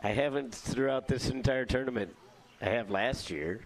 I haven't throughout this entire tournament. I have last year.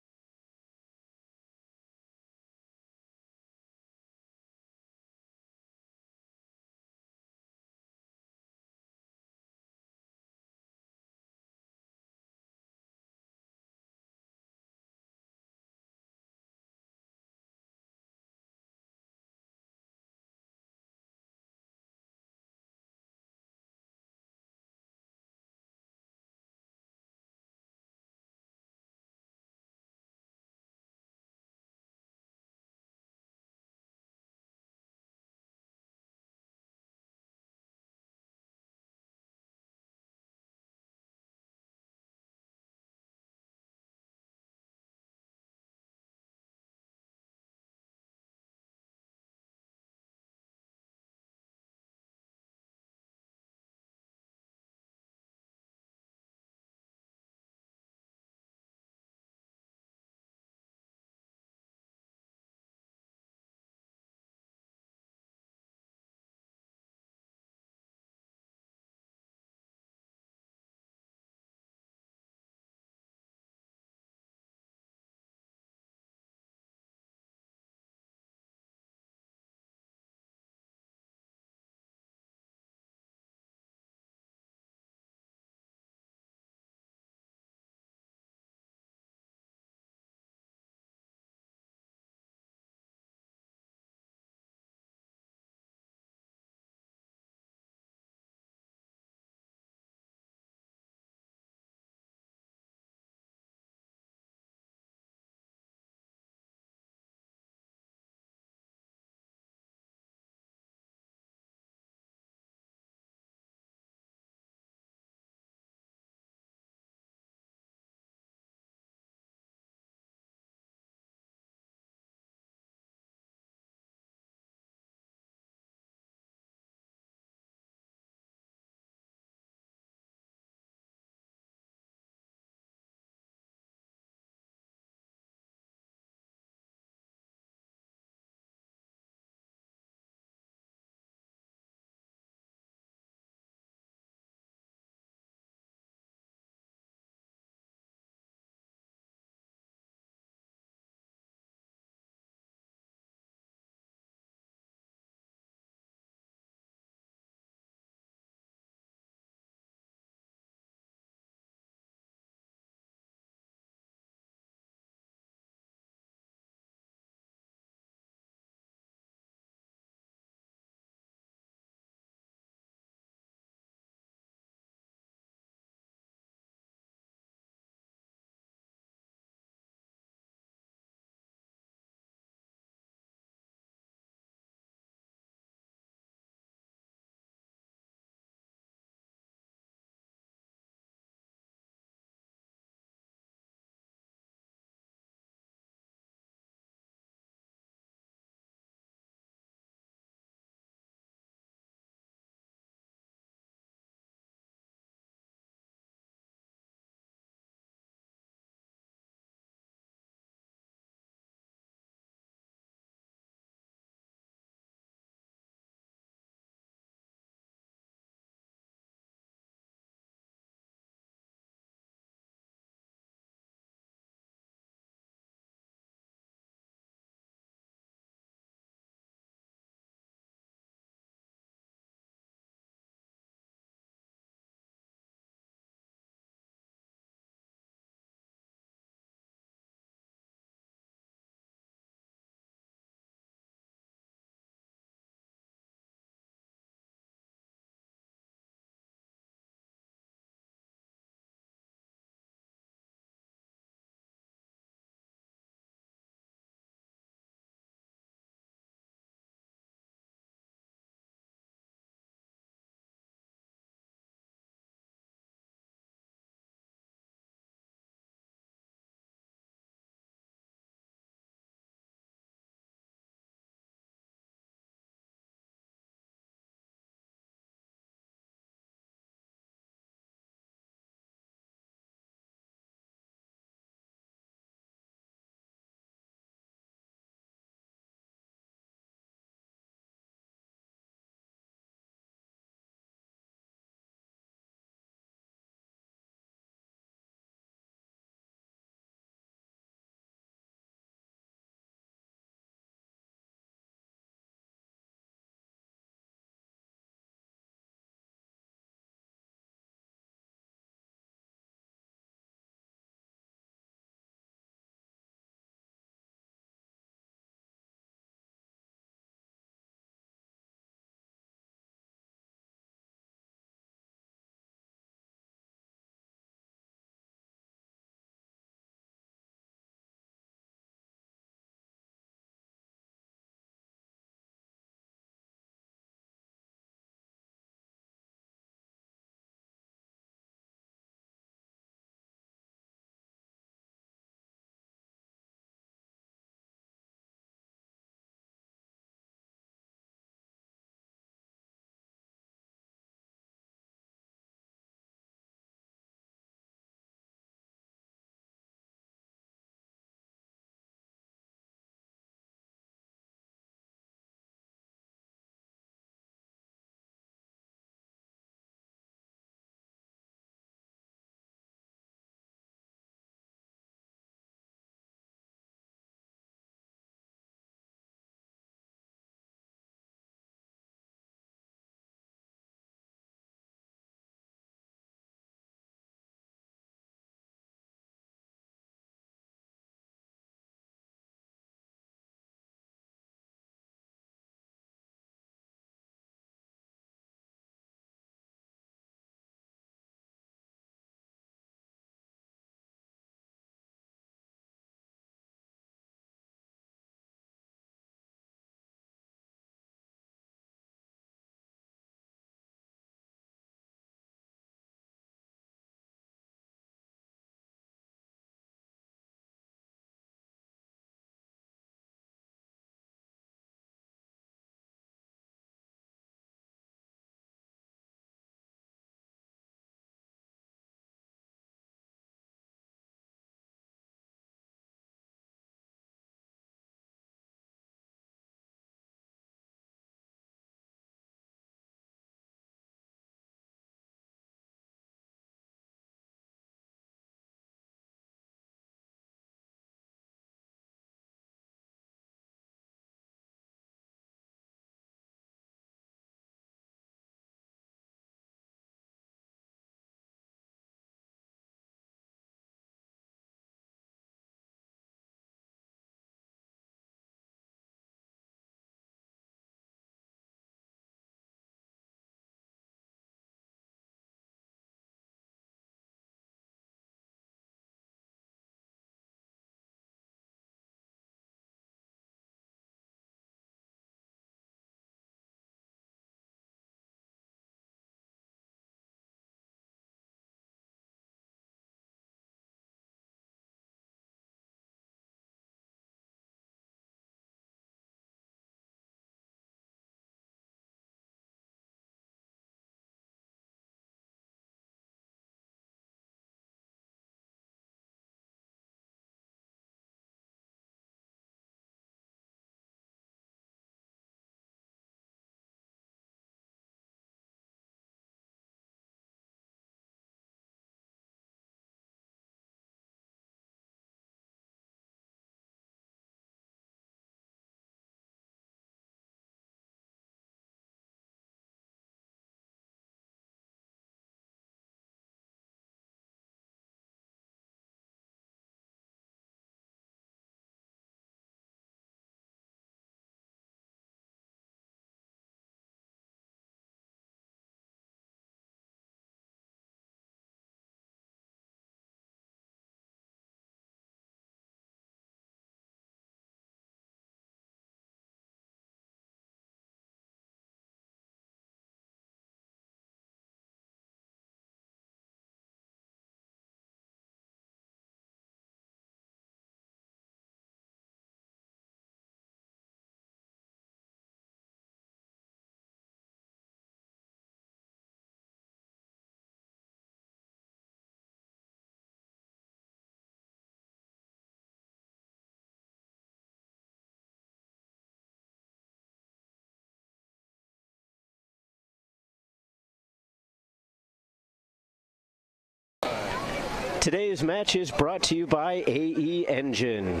Today's match is brought to you by AE Engine,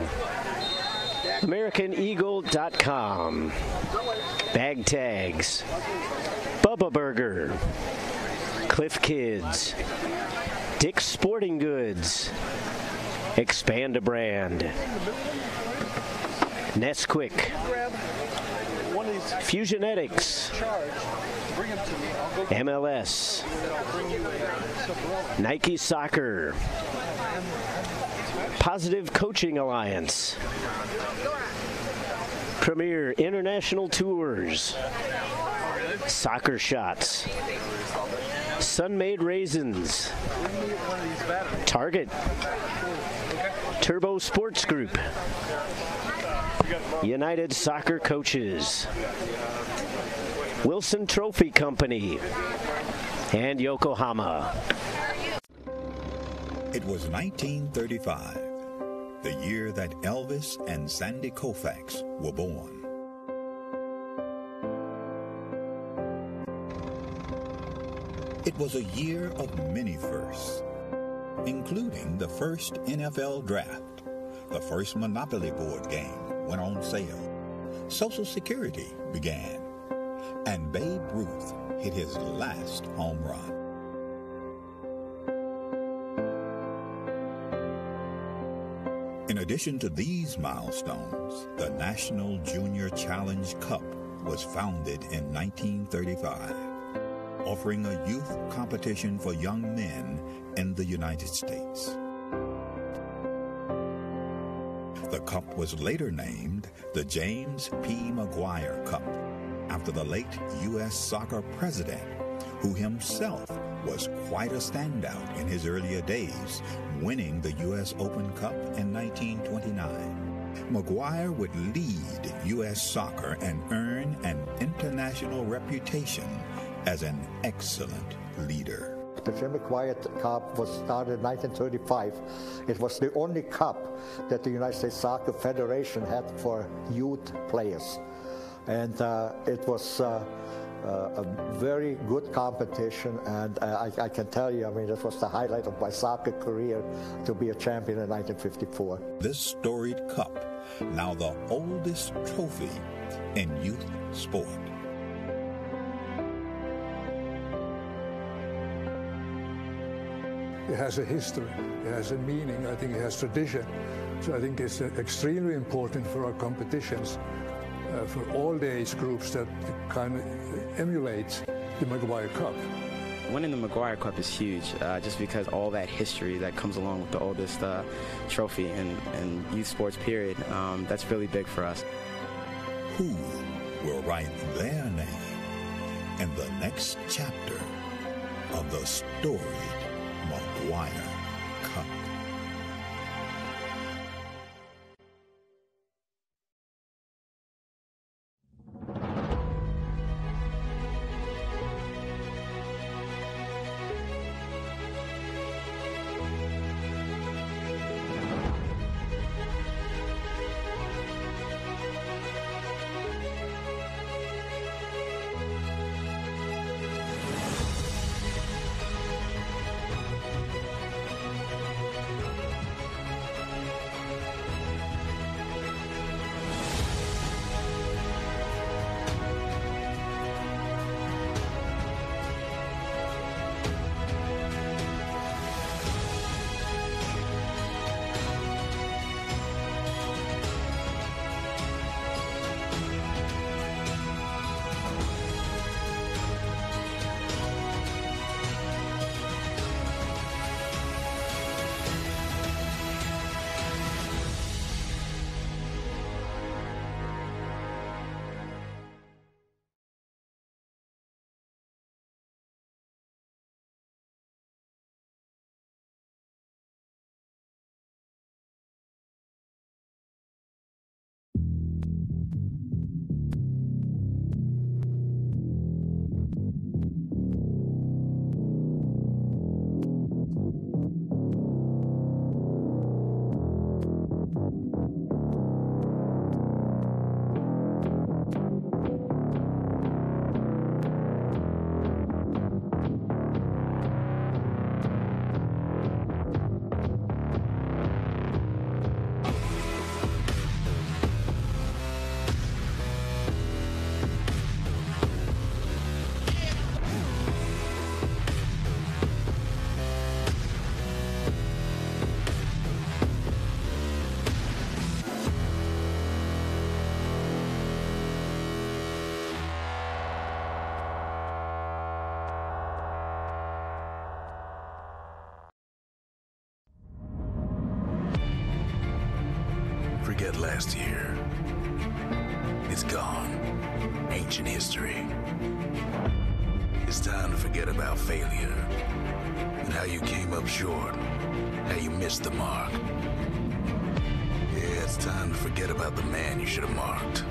AmericanEagle.com, Bag Tags, Bubba Burger, Cliff Kids, Dick's Sporting Goods, Expand a Brand, Nesquik, Fusionetics, MLS, Nike Soccer, Positive Coaching Alliance, Premier International Tours, Soccer Shots, Sun-Made Raisins, Target, Turbo Sports Group, United Soccer Coaches, Wilson Trophy Company, and Yokohama. It was 1935, the year that Elvis and Sandy Koufax were born. It was a year of many firsts, including the first NFL draft, the first Monopoly board game went on sale, Social Security began, and Babe Ruth hit his last home run. In addition to these milestones, the National Junior Challenge Cup was founded in 1935, offering a youth competition for young men in the United States. The cup was later named the James P. McGuire Cup, after the late U.S. soccer president, who himself was quite a standout in his earlier days, winning the U.S. Open Cup in 1929. McGuire would lead U.S. soccer and earn an international reputation as an excellent leader. The Jim McGuire Cup was started in 1935. It was the only cup that the United States Soccer Federation had for youth players. And it was a very good competition, and I can tell you, I mean, it was the highlight of my soccer career to be a champion in 1954. This storied cup, now the oldest trophy in youth sport. It has a history, it has a meaning, I think it has tradition. So I think it's extremely important for our competitions, for all the age groups that kind of emulate the McGuire Cup. Winning the McGuire Cup is huge, just because all that history that comes along with the oldest trophy in youth sports period, that's really big for us. Who will write their name in the next chapter of the storied McGuire Cup? said last year, it's gone. Ancient history. It's time to forget about failure and how you came up short, how you missed the mark. Yeah, it's time to forget about the man you should have marked,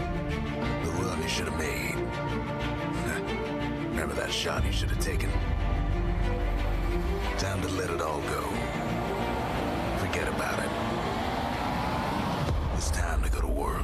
the run you should have made. Remember that shot you should have taken? Time to let it all go. Forget about it. It's time to go to work.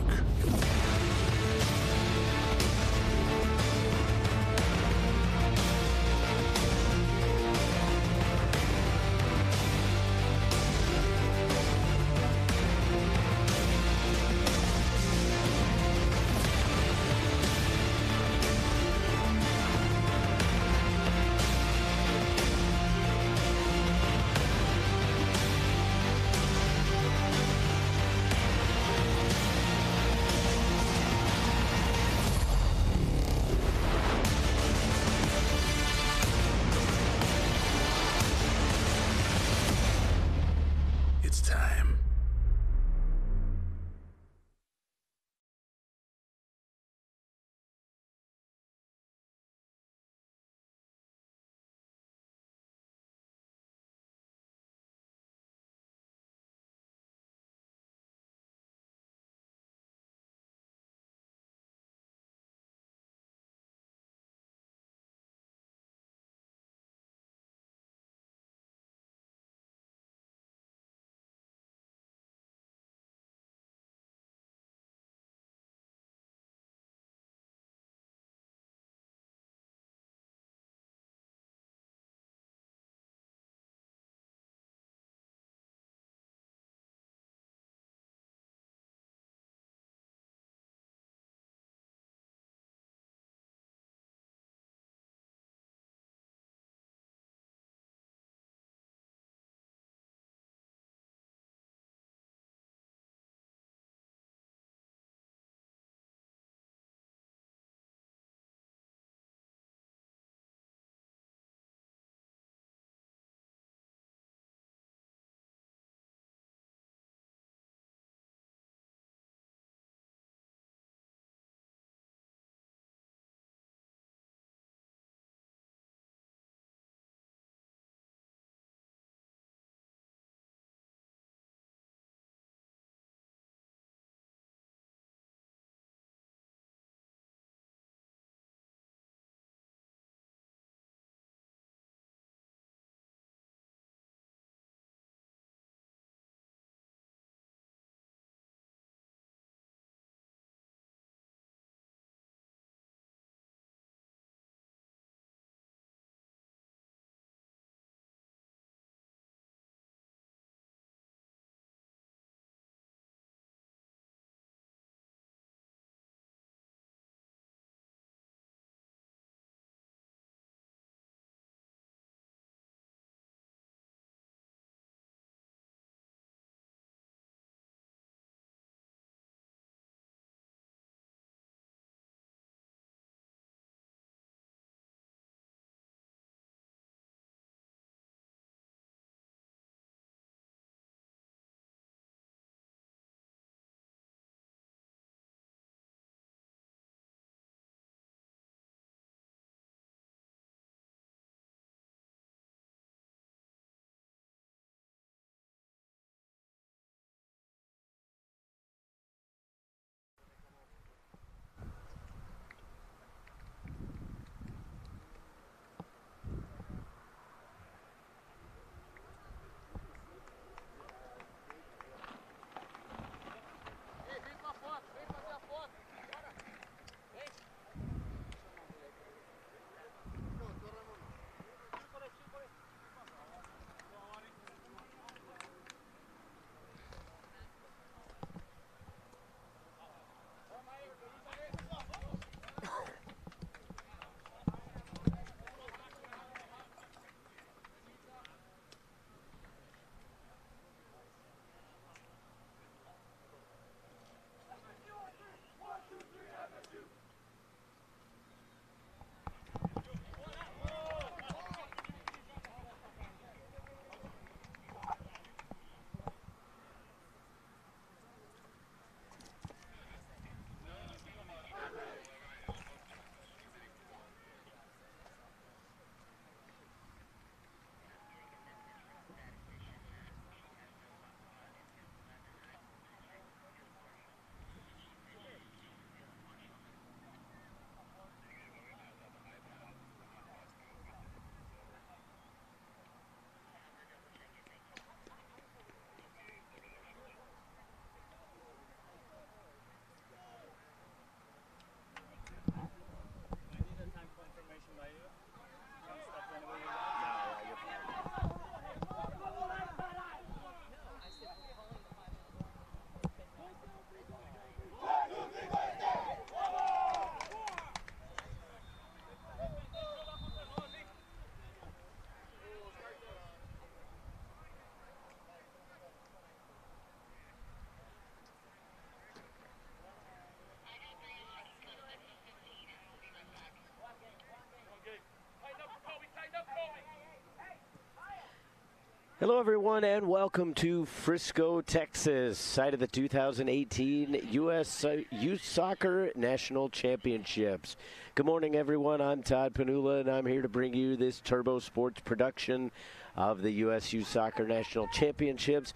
Hello, everyone, and welcome to Frisco, Texas, site of the 2018 U.S. Youth Soccer National Championships. Good morning, everyone. I'm Todd Panula, and I'm here to bring you this Turbo Sports production of the U.S. Youth Soccer National Championships.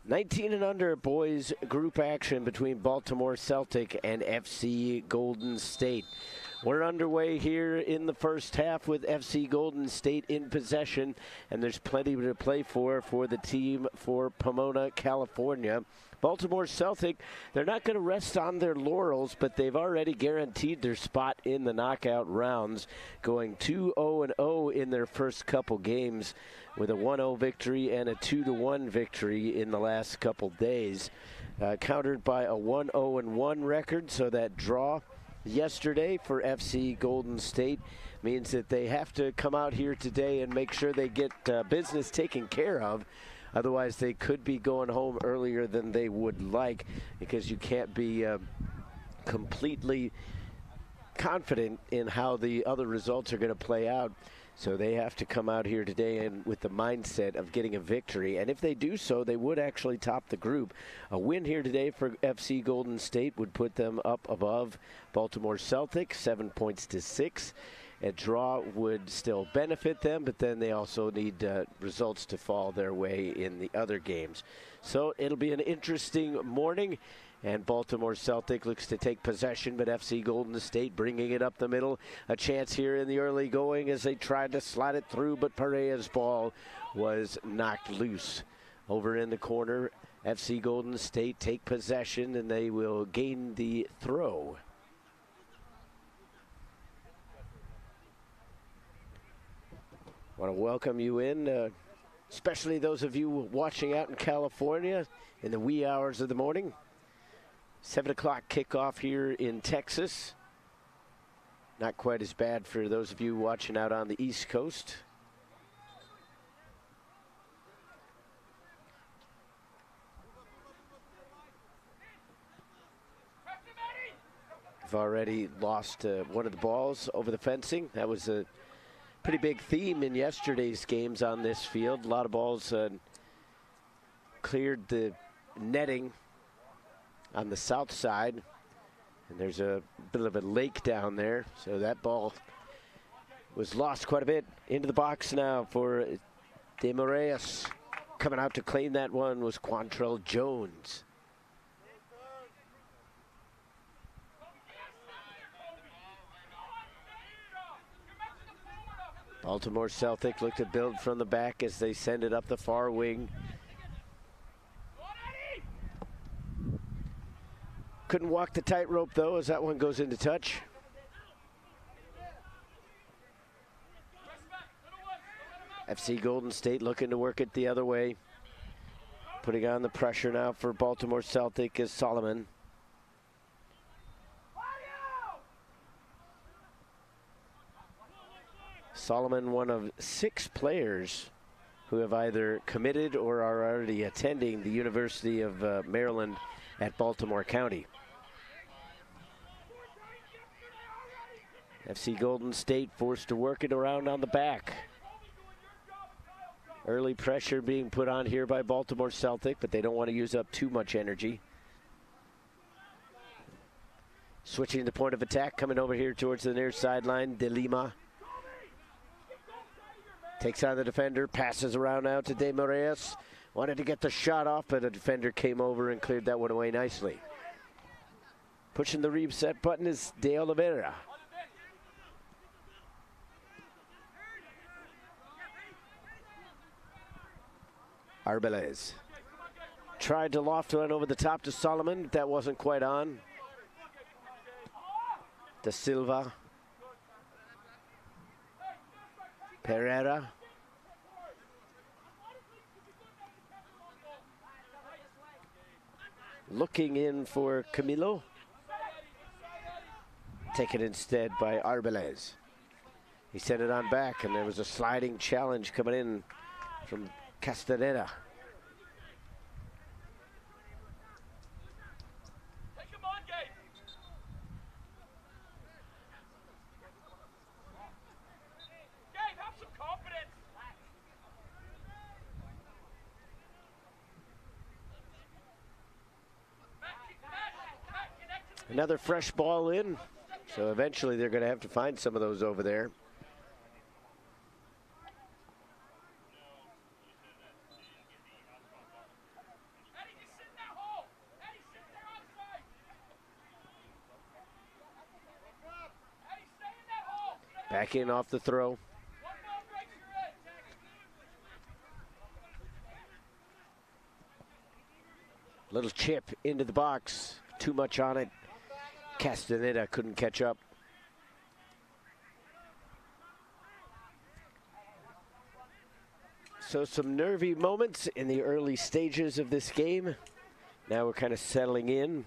19 and under boys group action between Baltimore Celtic and FC Golden State. We're underway here in the first half with FC Golden State in possession, and there's plenty to play for the team for Pomona, California. Baltimore Celtic, they're not going to rest on their laurels, but they've already guaranteed their spot in the knockout rounds, going 2-0-0 in their first couple games with a 1-0 victory and a 2-1 victory in the last couple days, countered by a 1-0-1 record, so that draw yesterday for FC Golden State means that they have to come out here today and make sure they get business taken care of. Otherwise, they could be going home earlier than they would like, because you can't be completely confident in how the other results are going to play out. So they have to come out here today and with the mindset of getting a victory. And if they do so, they would actually top the group. A win here today for FC Golden State would put them up above Baltimore Celtic, 7 points to 6. A draw would still benefit them, but then they also need results to fall their way in the other games. So it'll be an interesting morning. And Baltimore Celtic looks to take possession, but FC Golden State bringing it up the middle. A chance here in the early going as they tried to slide it through, but Pereira's ball was knocked loose. Over in the corner, FC Golden State take possession, and they will gain the throw. Want to welcome you in, especially those of you watching out in California in the wee hours of the morning. 7 o'clock kickoff here in Texas. Not quite as bad for those of you watching out on the East Coast. We've already lost one of the balls over the fencing. That was a pretty big theme in yesterday's games on this field. A lot of balls cleared the netting on the south side, and there's a bit of a lake down there, so that ball was lost quite a bit. Into the box now for De Moraes. Coming out to claim that one was Quantrell Jones. Baltimore Celtic look to build from the back as they send it up the far wing. Couldn't walk the tightrope, though, as that one goes into touch. FC Golden State looking to work it the other way. Putting on the pressure now for Baltimore Celtic is Solomon. Solomon, one of 6 players who have either committed or are already attending the University of Maryland at Baltimore County. FC Golden State forced to work it around on the back. Early pressure being put on here by Baltimore Celtic, but they don't want to use up too much energy. Switching the point of attack, coming over here towards the near sideline, De Lima. Takes on the defender, passes around now to De Moraes. Wanted to get the shot off, but a defender came over and cleared that one away nicely. Pushing the reset button is De Oliveira. Arbeles tried to loft one over the top to Solomon, but that wasn't quite on. Da Silva. Pereira. Looking in for Camilo. Taken instead by Arbeles. He sent it on back, and there was a sliding challenge coming in from Castaneda. Another fresh ball in. So eventually they're going to have to find some of those over there. Back in off the throw. Little chip into the box. Too much on it. Castaneda couldn't catch up. So some nervy moments in the early stages of this game. Now we're kind of settling in.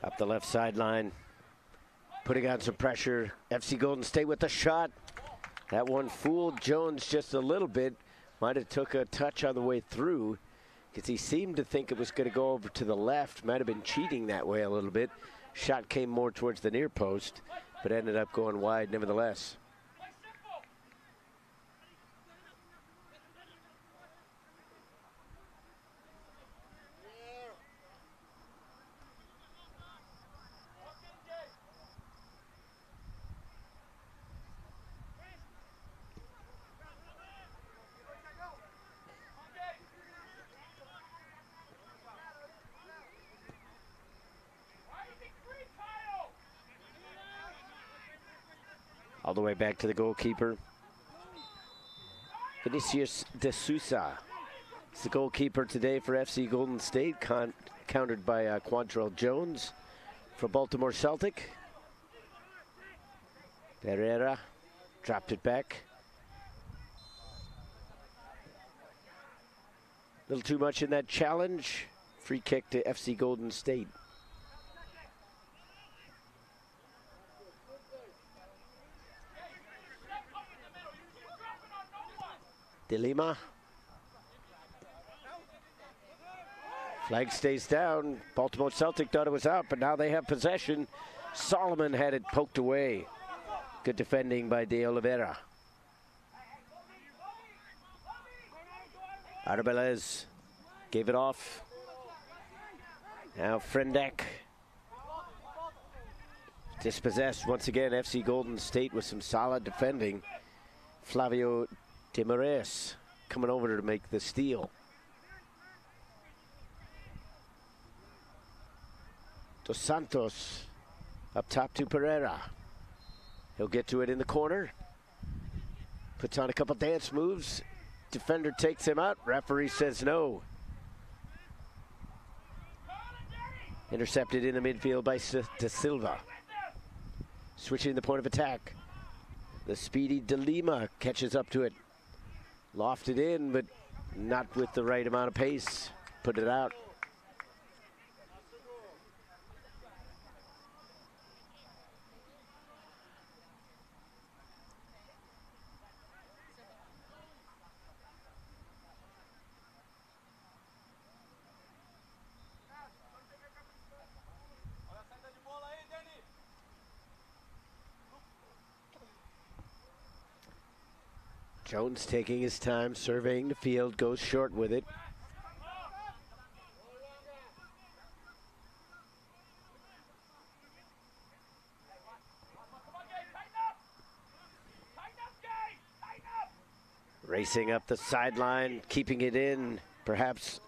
Up the left sideline, putting on some pressure. FC Golden State with the shot. That one fooled Jones just a little bit. Might have took a touch on the way through because he seemed to think it was going to go over to the left. Might have been cheating that way a little bit. Shot came more towards the near post, but ended up going wide nevertheless. All the way back to the goalkeeper. Vinicius de Sousa. It's the goalkeeper today for FC Golden State, countered by Quantrell Jones for Baltimore Celtic. Pereira dropped it back. A little too much in that challenge. Free kick to FC Golden State. De Lima. Flag stays down. Baltimore Celtic thought it was out, but now they have possession. Solomon had it poked away. Good defending by De Oliveira. Arbeles gave it off. Now Frendek. Dispossessed once again. FC Golden State with some solid defending. Flavio De Moraes coming over to make the steal. Dos Santos up top to Pereira. He'll get to it in the corner. Puts on a couple dance moves. Defender takes him out. Referee says no. Intercepted in the midfield by De Silva. Switching the point of attack. The speedy De Lima catches up to it. Lofted in, but not with the right amount of pace. Put it out. Jones taking his time, surveying the field, goes short with it. Racing up the sideline, keeping it in, perhaps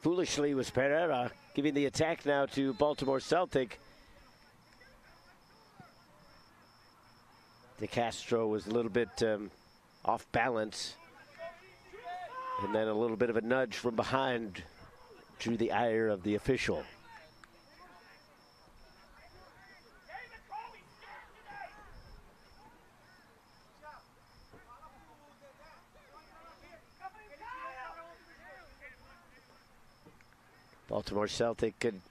foolishly was Pereira, giving the attack now to Baltimore Celtic. De Castro was a little bit off balance, and then a little bit of a nudge from behind drew the ire of the official. Baltimore Celtic could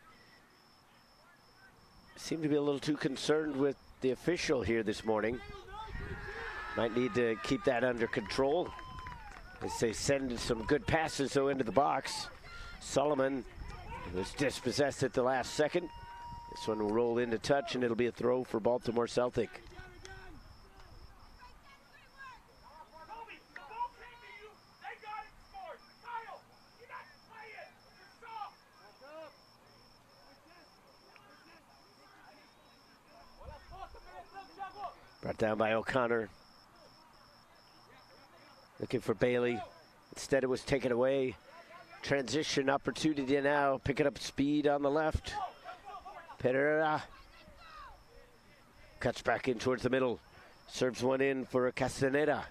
seem to be a little too concerned with the official here this morning. Might need to keep that under control as they send some good passes though into the box. Solomon was dispossessed at the last second. This one will roll into touch and it'll be a throw for Baltimore Celtic. Brought down by O'Connor. Looking for Bailey. Instead it was taken away. Transition opportunity now. Picking up speed on the left. Pereira. Cuts back in towards the middle. Serves one in for Castaneda.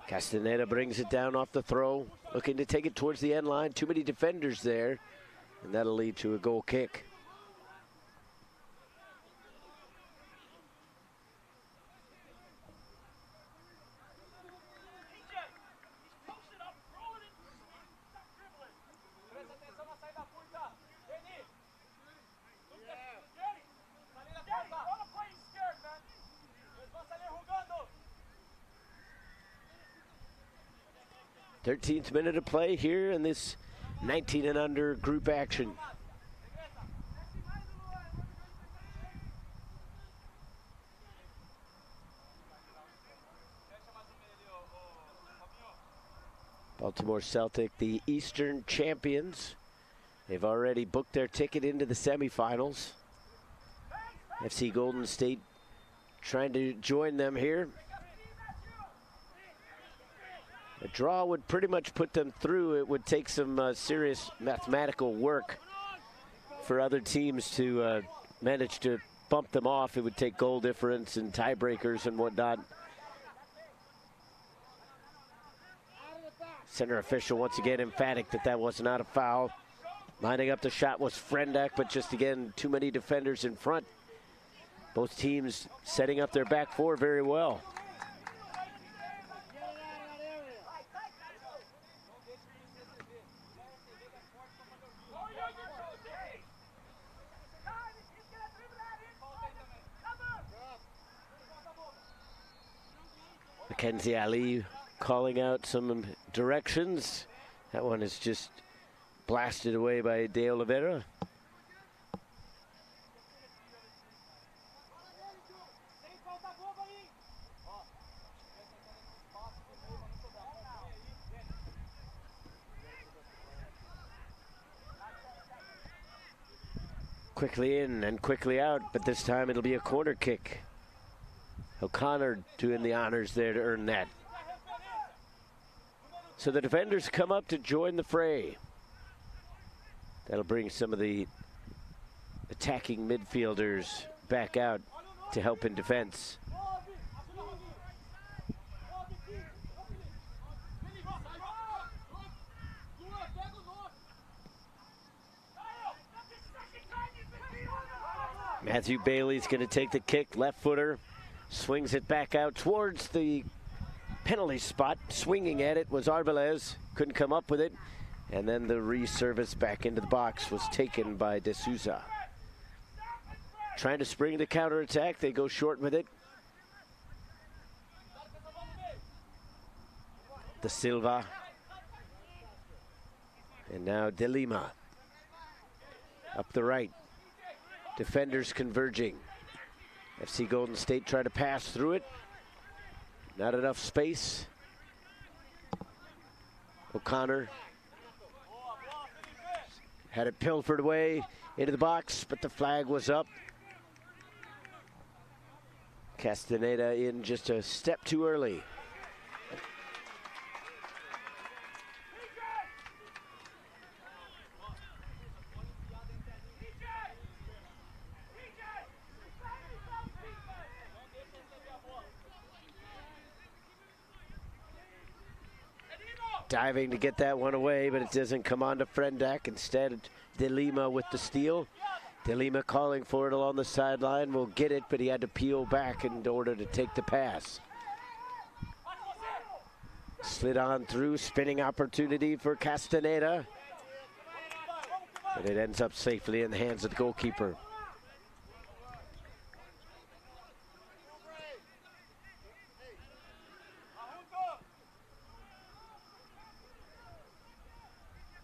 Castaneda brings it down off the throw, looking to take it towards the end line. Too many defenders there, and that'll lead to a goal kick. Thirteenth minute of play here in this 19 and under group action. Baltimore Celtic, the Eastern champions. They've already booked their ticket into the semifinals. FC Golden State trying to join them here. A draw would pretty much put them through. It would take some serious mathematical work for other teams to manage to bump them off. It would take goal difference and tiebreakers and whatnot. Center official once again emphatic that that was not a foul. Lining up the shot was Frendak, but just again, too many defenders in front. Both teams setting up their back four very well. Mackenzie Ali calling out some directions. That one is just blasted away by De Oliveira. Quickly in and quickly out, but this time it'll be a corner kick. O'Connor doing the honors there to earn that. So the defenders come up to join the fray. That'll bring some of the attacking midfielders back out to help in defense. Matthew Bailey's going to take the kick, left footer. Swings it back out towards the penalty spot. Swinging at it was Arbeles. Couldn't come up with it. And then the reservice back into the box was taken by De Souza. Trying to spring the counterattack. They go short with it. De Silva. And now De Lima. Up the right. Defenders converging. FC Golden State try to pass through it. Not enough space. O'Connor had it pilfered away into the box, but the flag was up. Castaneda in just a step too early. Diving to get that one away, but it doesn't come on to Frendak. Instead, De Lima with the steal. De Lima calling for it along the sideline. Will get it, but he had to peel back in order to take the pass. Slid on through, spinning opportunity for Castaneda. But it ends up safely in the hands of the goalkeeper.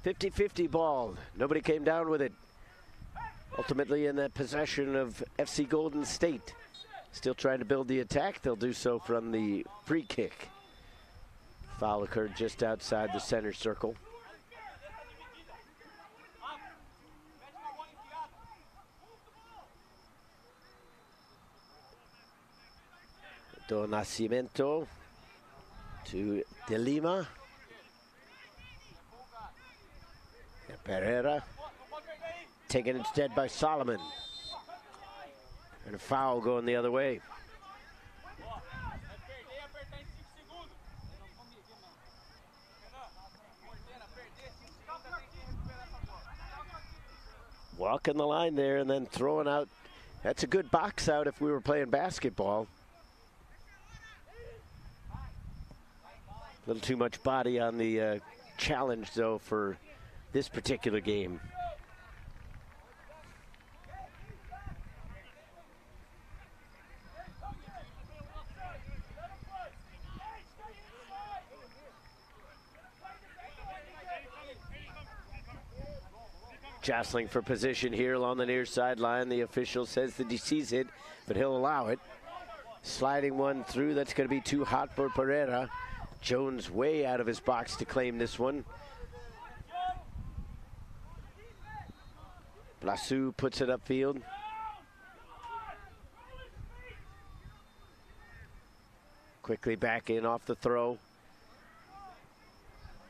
.50-50 ball. Nobody came down with it. Ultimately in the possession of FC Golden State. Still trying to build the attack. They'll do so from the free kick. Foul occurred just outside the center circle. Do Nascimento to De Lima. And Pereira taken instead by Solomon. And a foul going the other way. Walking the line there and then throwing out. That's a good box out if we were playing basketball. A little too much body on the challenge, though, for this particular game. Jostling for position here along the near sideline. The official says that he sees it, but he'll allow it. Sliding one through, that's going to be too hot for Pereira. Jones way out of his box to claim this one. Blasu puts it upfield. Quickly back in off the throw.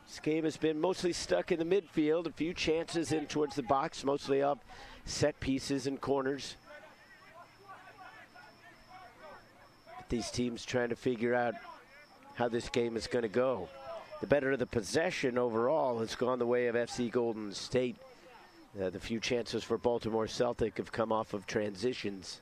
This game has been mostly stuck in the midfield. A few chances in towards the box, mostly up set pieces and corners. But these teams trying to figure out how this game is going to go. The better of the possession overall has gone the way of FC Golden State. The few chances for Baltimore Celtic have come off of transitions.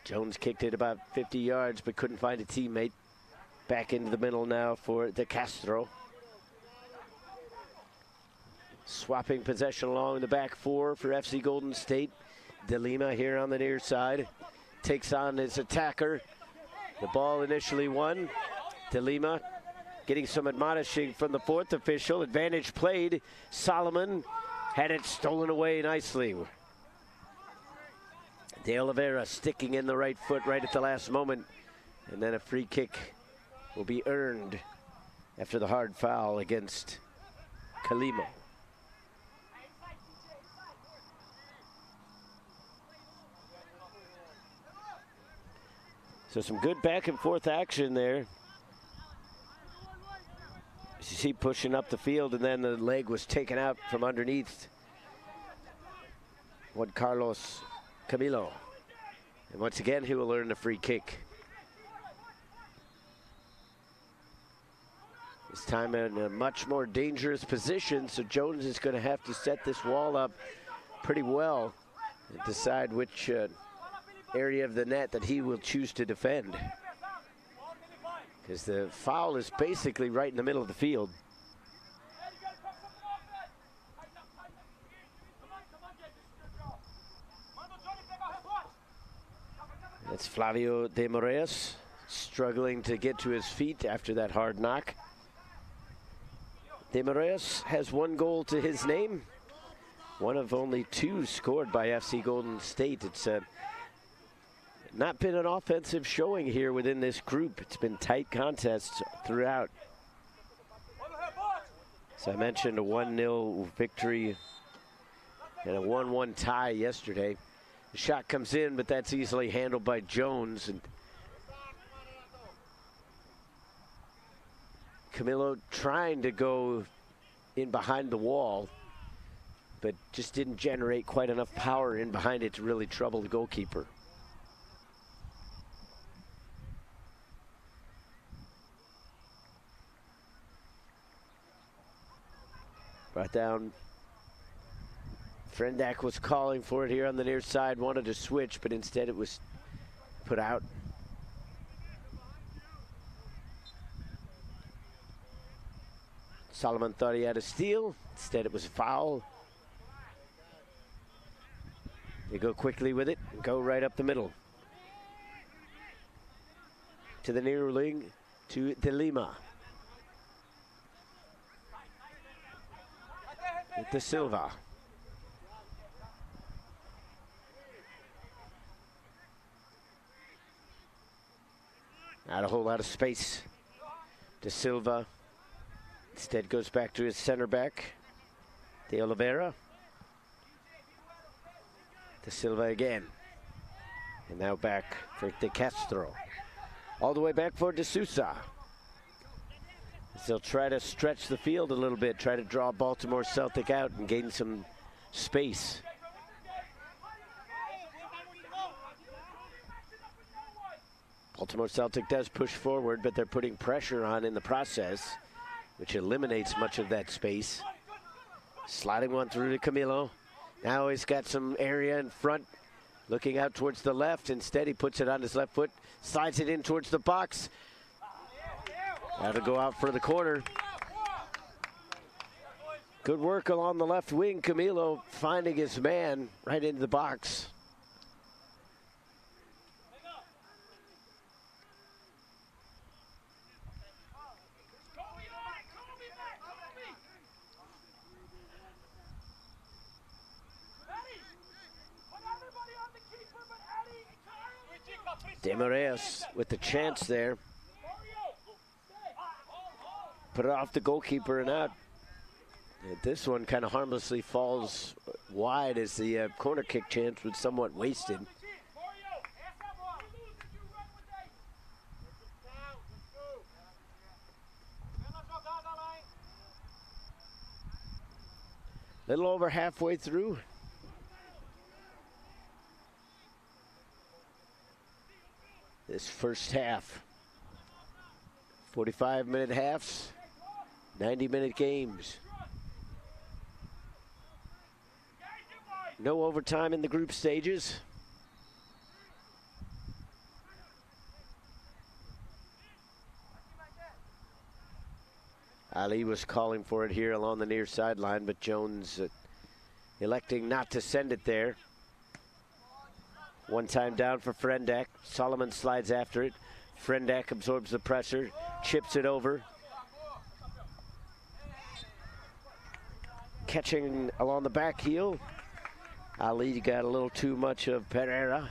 Jones kicked it about 50 yards, but couldn't find a teammate. Back into the middle now for De Castro. Swapping possession along the back four for FC Golden State. De Lima here on the near side. Takes on his attacker. The ball initially won. De Lima getting some admonishing from the fourth official. Advantage played. Solomon had it stolen away nicely. De Oliveira sticking in the right foot right at the last moment. And then a free kick will be earned after the hard foul against Kalimo. So some good back and forth action there. As you see pushing up the field, and then the leg was taken out from underneath Juan Carlos Camilo. And once again, he will earn the free kick. This time in a much more dangerous position, so Jones is going to have to set this wall up pretty well and decide which area of the net that he will choose to defend. Because the foul is basically right in the middle of the field. That's Flavio de Moraes struggling to get to his feet after that hard knock. De Moraes has one goal to his name. One of only two scored by FC Golden State. It's not been an offensive showing here within this group. It's been tight contests throughout. So I mentioned a 1-0 victory and a 1-1 tie yesterday. The shot comes in, but that's easily handled by Jones. And Camilo trying to go in behind the wall, but just didn't generate quite enough power in behind it to really trouble the goalkeeper. Brought down. Frendak was calling for it here on the near side, wanted to switch, but instead it was put out. Solomon thought he had a steal. Instead it was a foul. They go quickly with it and go right up the middle. To the near wing, to De Lima. With De Silva. Not a whole lot of space. De Silva instead goes back to his center back, De Oliveira. De Silva again. And now back for De Castro. All the way back for De Sousa. They'll try to stretch the field a little bit, try to draw Baltimore Celtic out and gain some space. Baltimore Celtic does push forward, but they're putting pressure on in the process, which eliminates much of that space. Sliding one through to Camilo. Now he's got some area in front, looking out towards the left. Instead, he puts it on his left foot, slides it in towards the box. That'll go out for the corner. Good work along the left wing. Camilo finding his man right into the box. Demareas with the chance there. Put it off the goalkeeper and out. And this one kind of harmlessly falls wide as the corner kick chance was somewhat wasted. Little over halfway through. This first half. 45-minute halves, 90-minute games. No overtime in the group stages. Ali was calling for it here along the near sideline, but Jones electing not to send it there. One time down for Frendak. Solomon slides after it. Frendak absorbs the pressure, chips it over. Catching along the back heel. Ali got a little too much of Pereira.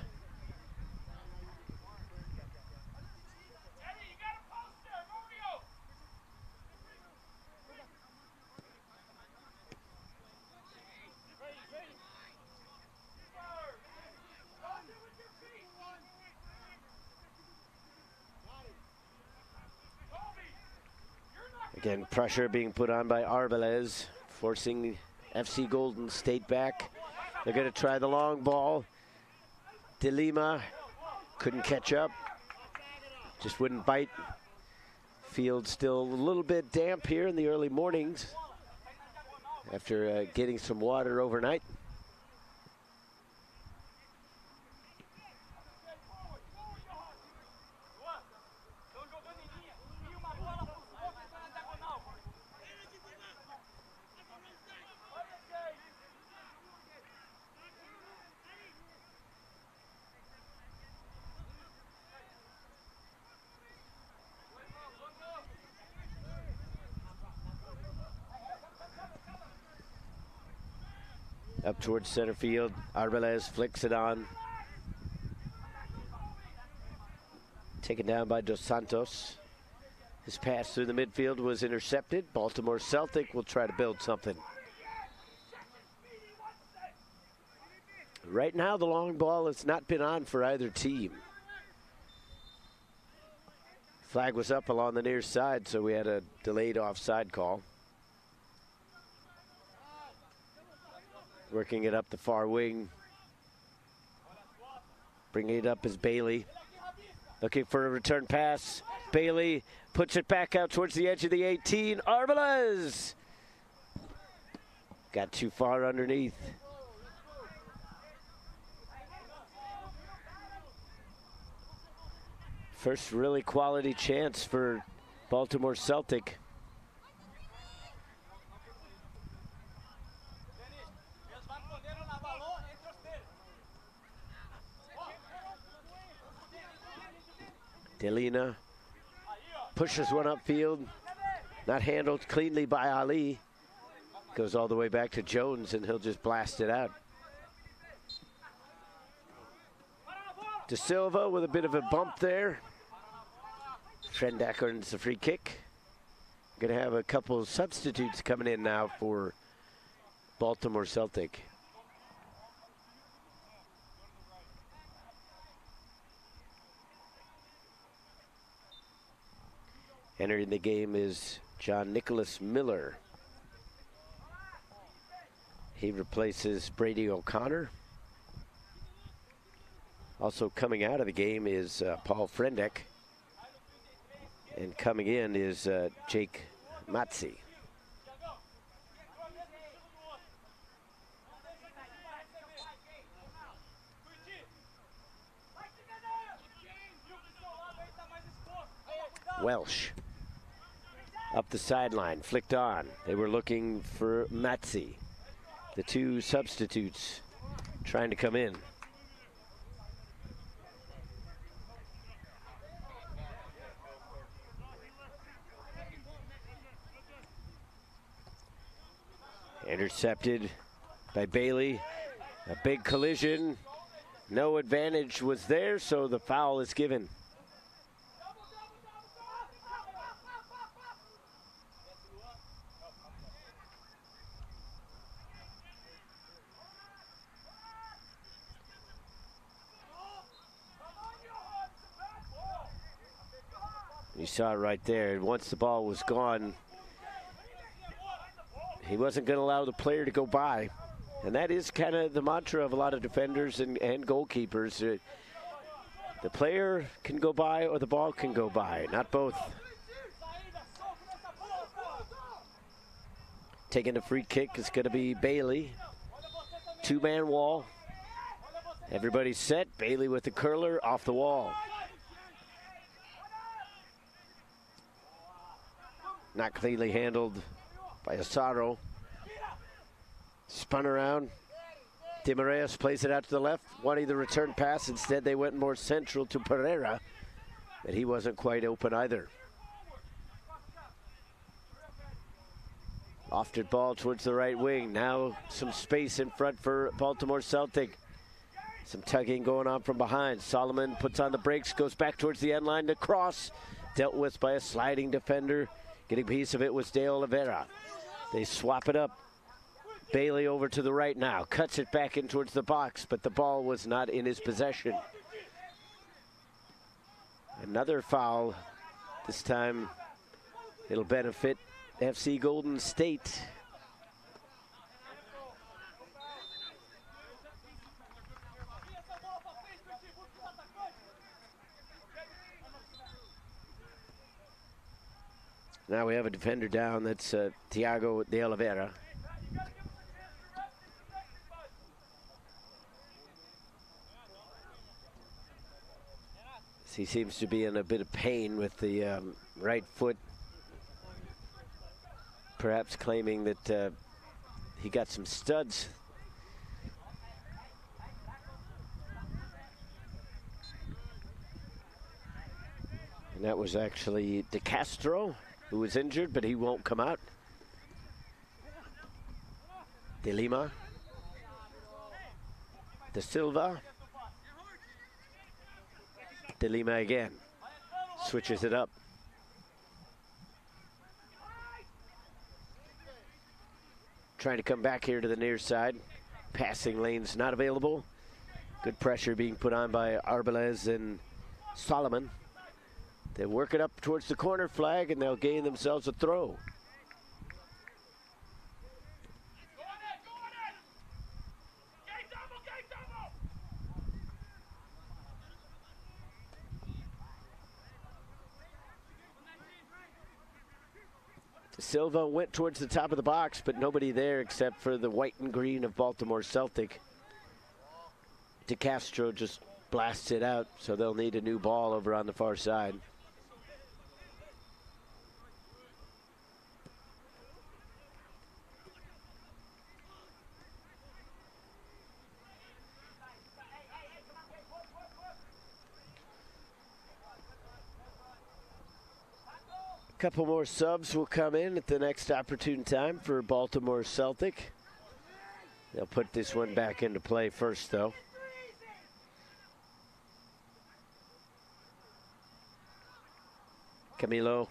Again, pressure being put on by Arbeles, forcing FC Golden State back. They're going to try the long ball. De Lima couldn't catch up. Just wouldn't bite. Field still a little bit damp here in the early mornings after getting some water overnight. Up towards center field, Arbeles flicks it on. Taken down by Dos Santos. His pass through the midfield was intercepted. Baltimore Celtic will try to build something. Right now, the long ball has not been on for either team. Flag was up along the near side, so we had a delayed offside call. Working it up the far wing. Bringing it up is Bailey. Looking for a return pass. Bailey puts it back out towards the edge of the 18. Arbeles! Got too far underneath. First really quality chance for Baltimore Celtic. Delina pushes one upfield, not handled cleanly by Ali. Goes all the way back to Jones, and he'll just blast it out. De Silva with a bit of a bump there. Frendak earns the free kick. Going to have a couple of substitutes coming in now for Baltimore Celtic. Entering the game is John Nicholas Miller. He replaces Brady O'Connor. Also coming out of the game is Paul Frendak. And coming in is Jake Matzi. Welsh up the sideline, flicked on. They were looking for Matzi. The two substitutes trying to come in. Intercepted by Bailey. A big collision. No advantage was there, so the foul is given. You saw it right there. Once the ball was gone, he wasn't going to allow the player to go by. And that is kind of the mantra of a lot of defenders and goalkeepers. The player can go by or the ball can go by, not both. Taking the free kick is going to be Bailey. Two-man wall. Everybody's set. Bailey with the curler off the wall. Not cleanly handled by Asaro. Spun around. De Moraes plays it out to the left, wanting the return pass. Instead, they went more central to Pereira, but he wasn't quite open either. Lofted ball towards the right wing. Now some space in front for Baltimore Celtic. Some tugging going on from behind. Solomon puts on the brakes, goes back towards the end line to cross. Dealt with by a sliding defender. Getting a piece of it was De Oliveira. They swap it up. Bailey over to the right now. Cuts it back in towards the box, but the ball was not in his possession. Another foul. This time it'll benefit FC Golden State. Now we have a defender down. That's Thiago De Oliveira. He seems to be in a bit of pain with the right foot. Perhaps claiming that he got some studs. And that was actually De Castro, who was injured, but he won't come out. De Lima. De Silva. De Lima again. Switches it up. Trying to come back here to the near side. Passing lanes not available. Good pressure being put on by Arbeles and Solomon. They work it up towards the corner flag, and they'll gain themselves a throw. De Silva went towards the top of the box, but nobody there except for the white and green of Baltimore Celtic. De Castro just blasts it out, so they'll need a new ball over on the far side. Couple more subs will come in at the next opportune time for Baltimore Celtic. They'll put this one back into play first, though. Camilo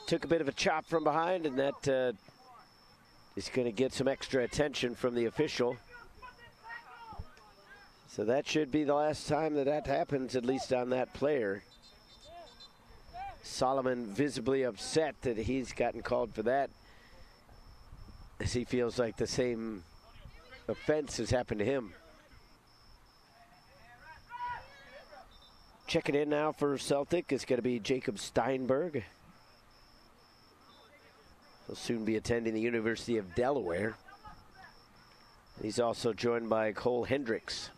took a bit of a chop from behind, and that is going to get some extra attention from the official. So that should be the last time that happens, at least on that player. Solomon visibly upset that he's gotten called for that, as he feels like the same offense has happened to him. Checking in now for Celtic is going to be Jacob Steinberg. He'll soon be attending the University of Delaware. He's also joined by Cole Hendricks.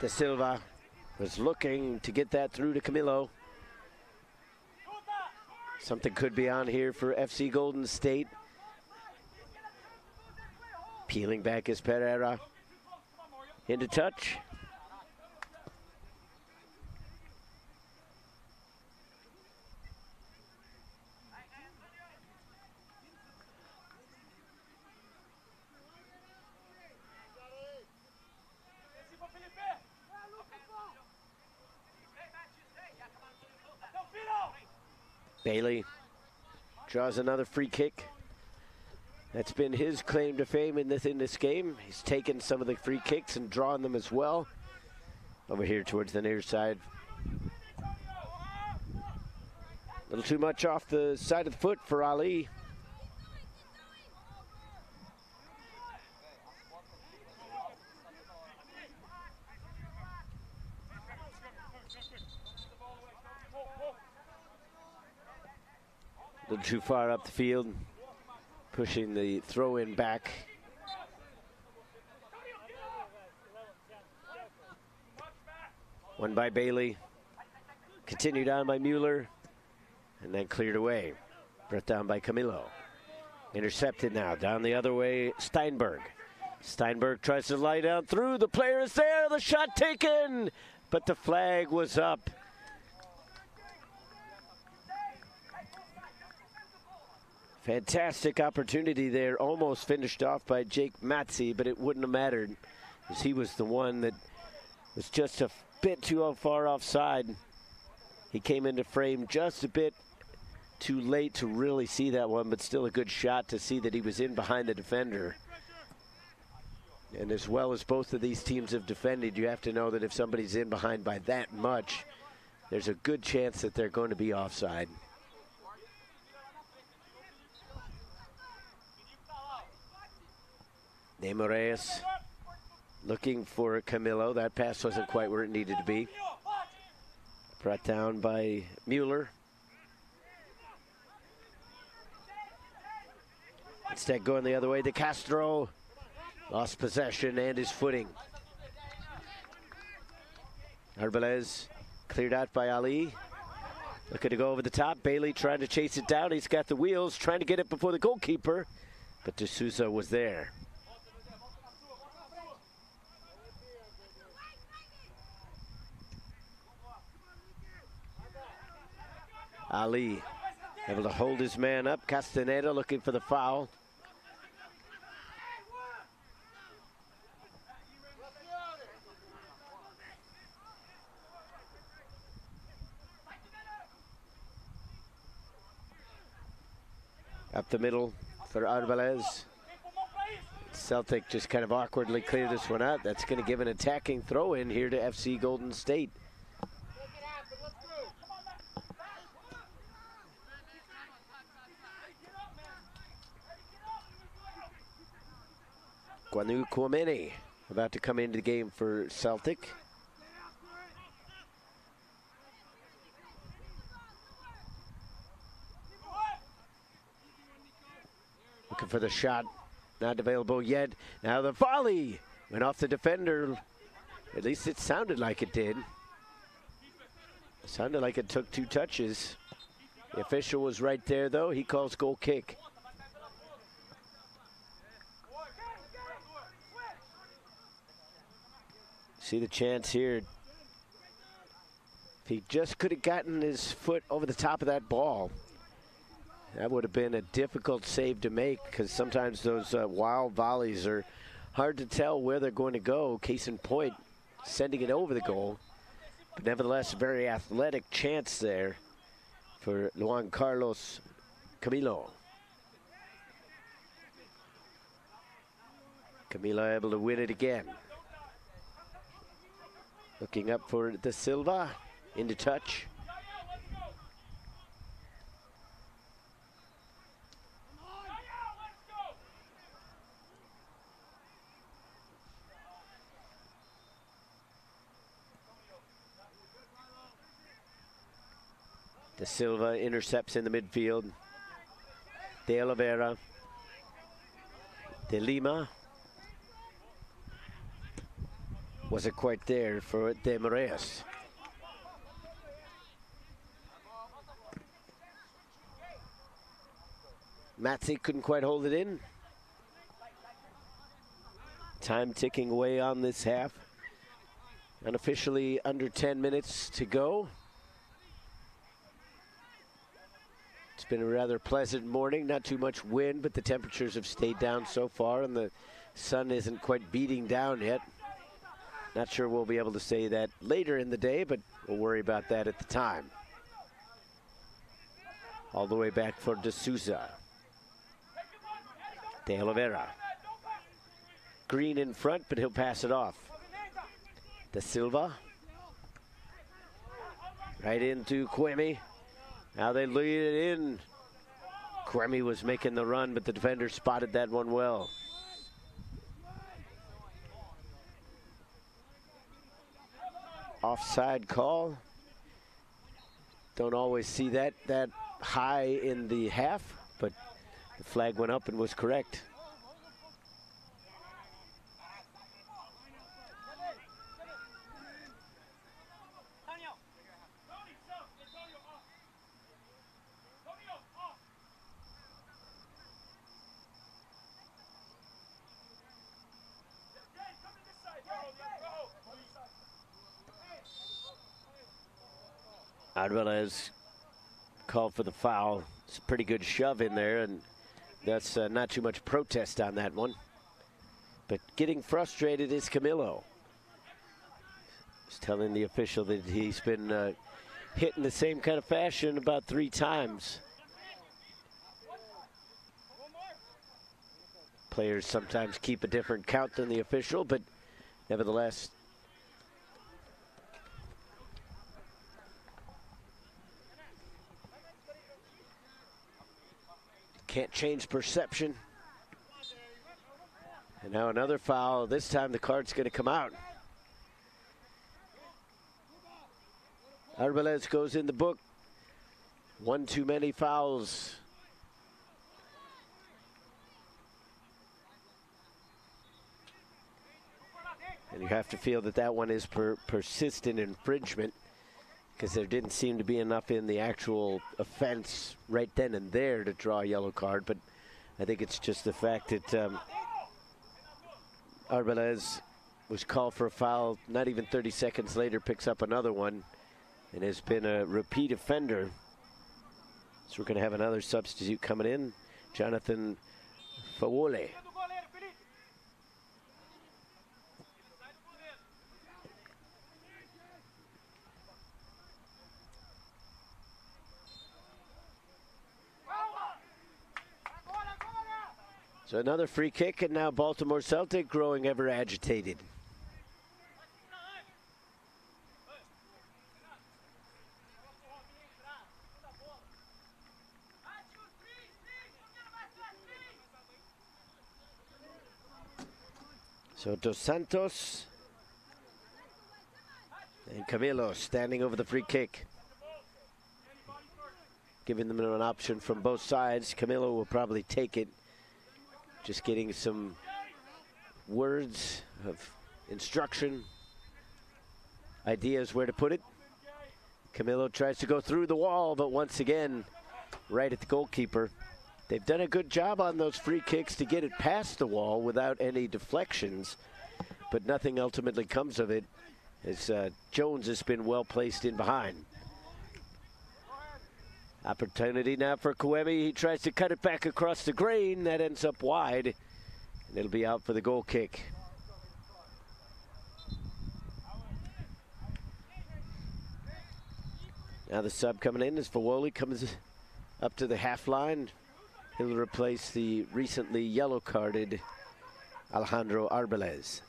De Silva was looking to get that through to Camilo. Something could be on here for FC Golden State. Peeling back is Pereira. Into touch. Bailey draws another free kick. That's been his claim to fame in this game. He's taken some of the free kicks and drawn them as well. Over here towards the near side. A little too much off the side of the foot for Ali. A little too far up the field, pushing the throw-in back. Won by Bailey, continued on by Mueller, and then cleared away. Brought down by Camilo. Intercepted now, down the other way, Steinberg. Steinberg tries to lie down through, the player is there, the shot taken, but the flag was up. Fantastic opportunity there, almost finished off by Jake Matzi, but it wouldn't have mattered, as he was the one that was just a bit too far offside. He came into frame just a bit too late to really see that one, but still a good shot to see that he was in behind the defender. And as well as both of these teams have defended, you have to know that if somebody's in behind by that much, there's a good chance that they're going to be offside. Moraes looking for Camilo. That pass wasn't quite where it needed to be. Brought down by Mueller. Instead going the other way, De Castro lost possession and his footing. Arbeles cleared out by Ali. Looking to go over the top. Bailey trying to chase it down. He's got the wheels, trying to get it before the goalkeeper, but De Souza was there. Ali able to hold his man up. Castaneda looking for the foul. Up the middle for Arbeles. Celtic just kind of awkwardly clear this one out. That's going to give an attacking throw in here to FC Golden State. Guanu Kwameni about to come into the game for Celtic. Looking for the shot, not available yet. Now the volley went off the defender. At least it sounded like it did. It sounded like it took 2 touches. The official was right there though. He calls goal kick. See the chance here. If he just could have gotten his foot over the top of that ball, that would have been a difficult save to make, because sometimes those wild volleys are hard to tell where they're going to go. Case in point, sending it over the goal. But nevertheless, a very athletic chance there for Juan Carlos Camilo. Camilo able to win it again. Looking up for De Silva, into touch. De Silva intercepts in the midfield. De Oliveira. De Lima. Wasn't quite there for De Moraes. Matzi couldn't quite hold it in. Time ticking away on this half. Unofficially under 10 minutes to go. It's been a rather pleasant morning, not too much wind, but the temperatures have stayed down so far and the sun isn't quite beating down yet. Not sure we'll be able to say that later in the day, but we'll worry about that at the time. All the way back for De Souza. De Oliveira. Green in front, but he'll pass it off. De Silva. Right into Kwemi. Now they lead it in. Kwemi was making the run, but the defender spotted that one well. Offside call. Don't always see that high in the half, but the flag went up and was correct. Arbeles called for the foul. It's a pretty good shove in there, and that's not too much protest on that one. But getting frustrated is Camilo. He's telling the official that he's been hit in the same kind of fashion about 3 times. Players sometimes keep a different count than the official, but nevertheless, can't change perception. And now another foul. This time the card's going to come out. Arbeles goes in the book. 1 too many fouls. And you have to feel that that one is persistent infringement, because there didn't seem to be enough in the actual offense right then and there to draw a yellow card. But I think it's just the fact that Arbeles was called for a foul. Not even 30 seconds later picks up another one and has been a repeat offender. So we're going to have another substitute coming in, Jonathan Fawole. So another free kick, and now Baltimore Celtic growing ever agitated. So Dos Santos and Camilo standing over the free kick, giving them an option from both sides. Camilo will probably take it, just getting some words of instruction, ideas where to put it. Camilo tries to go through the wall, but once again, right at the goalkeeper. They've done a good job on those free kicks to get it past the wall without any deflections, but nothing ultimately comes of it, as Jones has been well placed in behind. Opportunity now for Kouemi. He tries to cut it back across the grain. That ends up wide, and it'll be out for the goal kick. Now the sub coming in as Fawoli comes up to the half line. He'll replace the recently yellow-carded Alejandro Arbeles.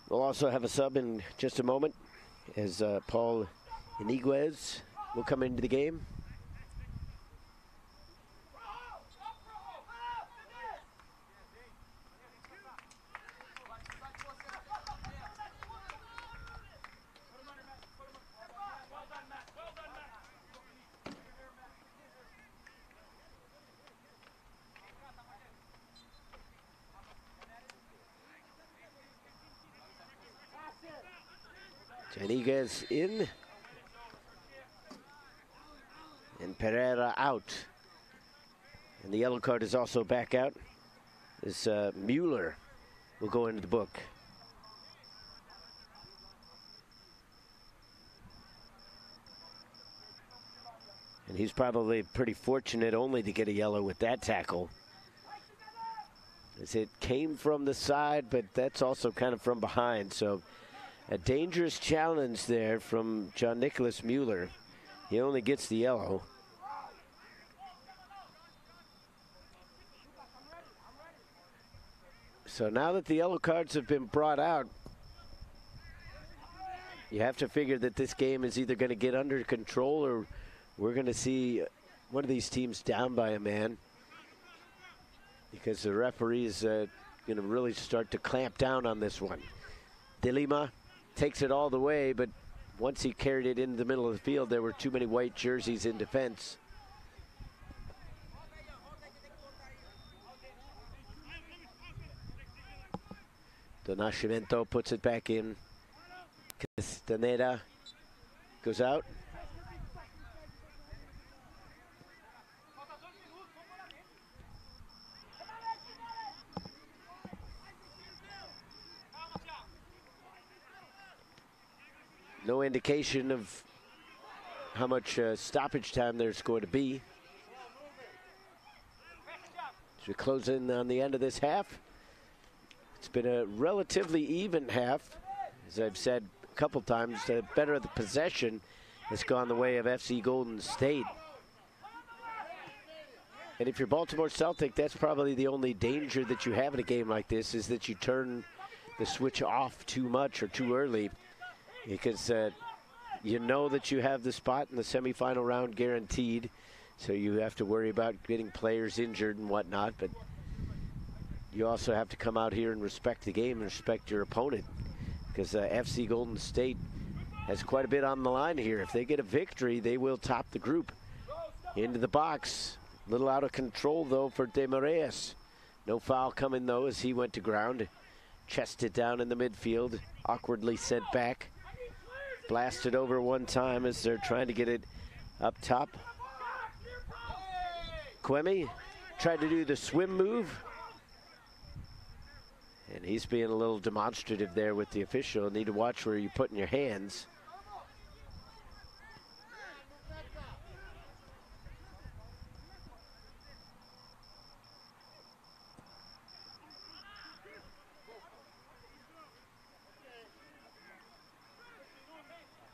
We'll also have a sub in just a moment as Paul Iniguez will come into the game. Iniguez in, and Pereira out. And the yellow card is also back out, as Mueller will go into the book. And he's probably pretty fortunate only to get a yellow with that tackle, as it came from the side, but that's also kind of from behind. So a dangerous challenge there from John Nicholas Mueller. He only gets the yellow. So now that the yellow cards have been brought out, you have to figure that this game is either going to get under control or we're going to see one of these teams down by a man, because the referee is going to really start to clamp down on this one. De Lima takes it all the way, but once he carried it into the middle of the field, there were too many white jerseys in defense. Do Nascimento puts it back in. Castaneda goes out. No indication of how much stoppage time there's going to be. As we close in on the end of this half, it's been a relatively even half. As I've said a couple times, better the possession has gone the way of FC Golden State. And if you're Baltimore Celtic, that's probably the only danger that you have in a game like this, is that you turn the switch off too much or too early, because you know that you have the spot in the semifinal round guaranteed, so you have to worry about getting players injured and whatnot, but you also have to come out here and respect the game and respect your opponent, because FC Golden State has quite a bit on the line here. If they get a victory, they will top the group. Into the box. A little out of control, though, for De Moraes. No foul coming, though, as he went to ground. Chested down in the midfield. Awkwardly sent back. Blasted over one time as they're trying to get it up top. Kouemi tried to do the swim move, and he's being a little demonstrative there with the official. Need to watch where you're putting your hands.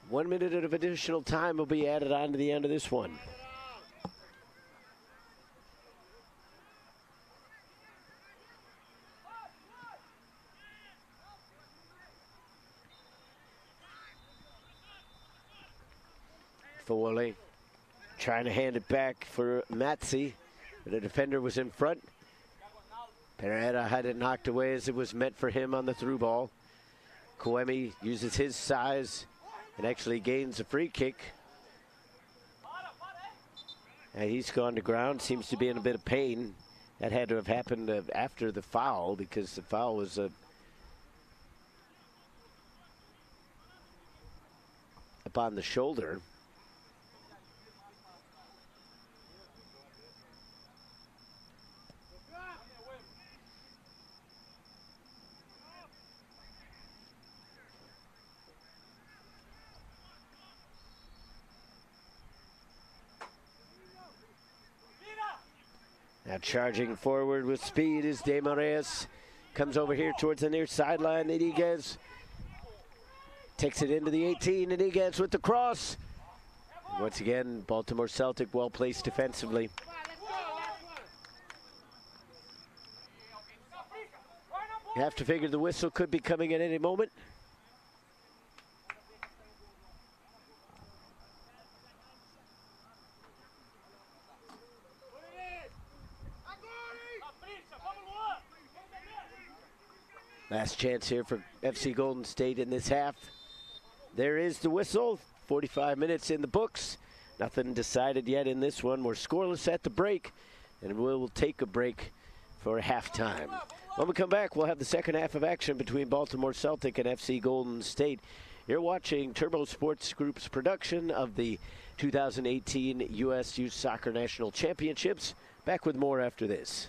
1 minute of additional time will be added on to the end of this one. Foley trying to hand it back for Matzi. The defender was in front. Pereira had it knocked away as it was meant for him on the through ball. Koemi uses his size and actually gains a free kick. And he's gone to ground, seems to be in a bit of pain. That had to have happened after the foul, because the foul was upon the shoulder. Now charging forward with speed is De Moraes. Comes over here towards the near sideline. Iniguez takes it into the 18. Iniguez with the cross. And once again, Baltimore Celtic well placed defensively. You have to figure the whistle could be coming at any moment. Last chance here for FC Golden State in this half. There is the whistle. 45 minutes in the books. Nothing decided yet in this one. We're scoreless at the break, and we'll take a break for halftime. When we come back, we'll have the second half of action between Baltimore Celtic and FC Golden State. You're watching Turbo Sports Group's production of the 2018 U.S. Youth Soccer National Championships. Back with more after this.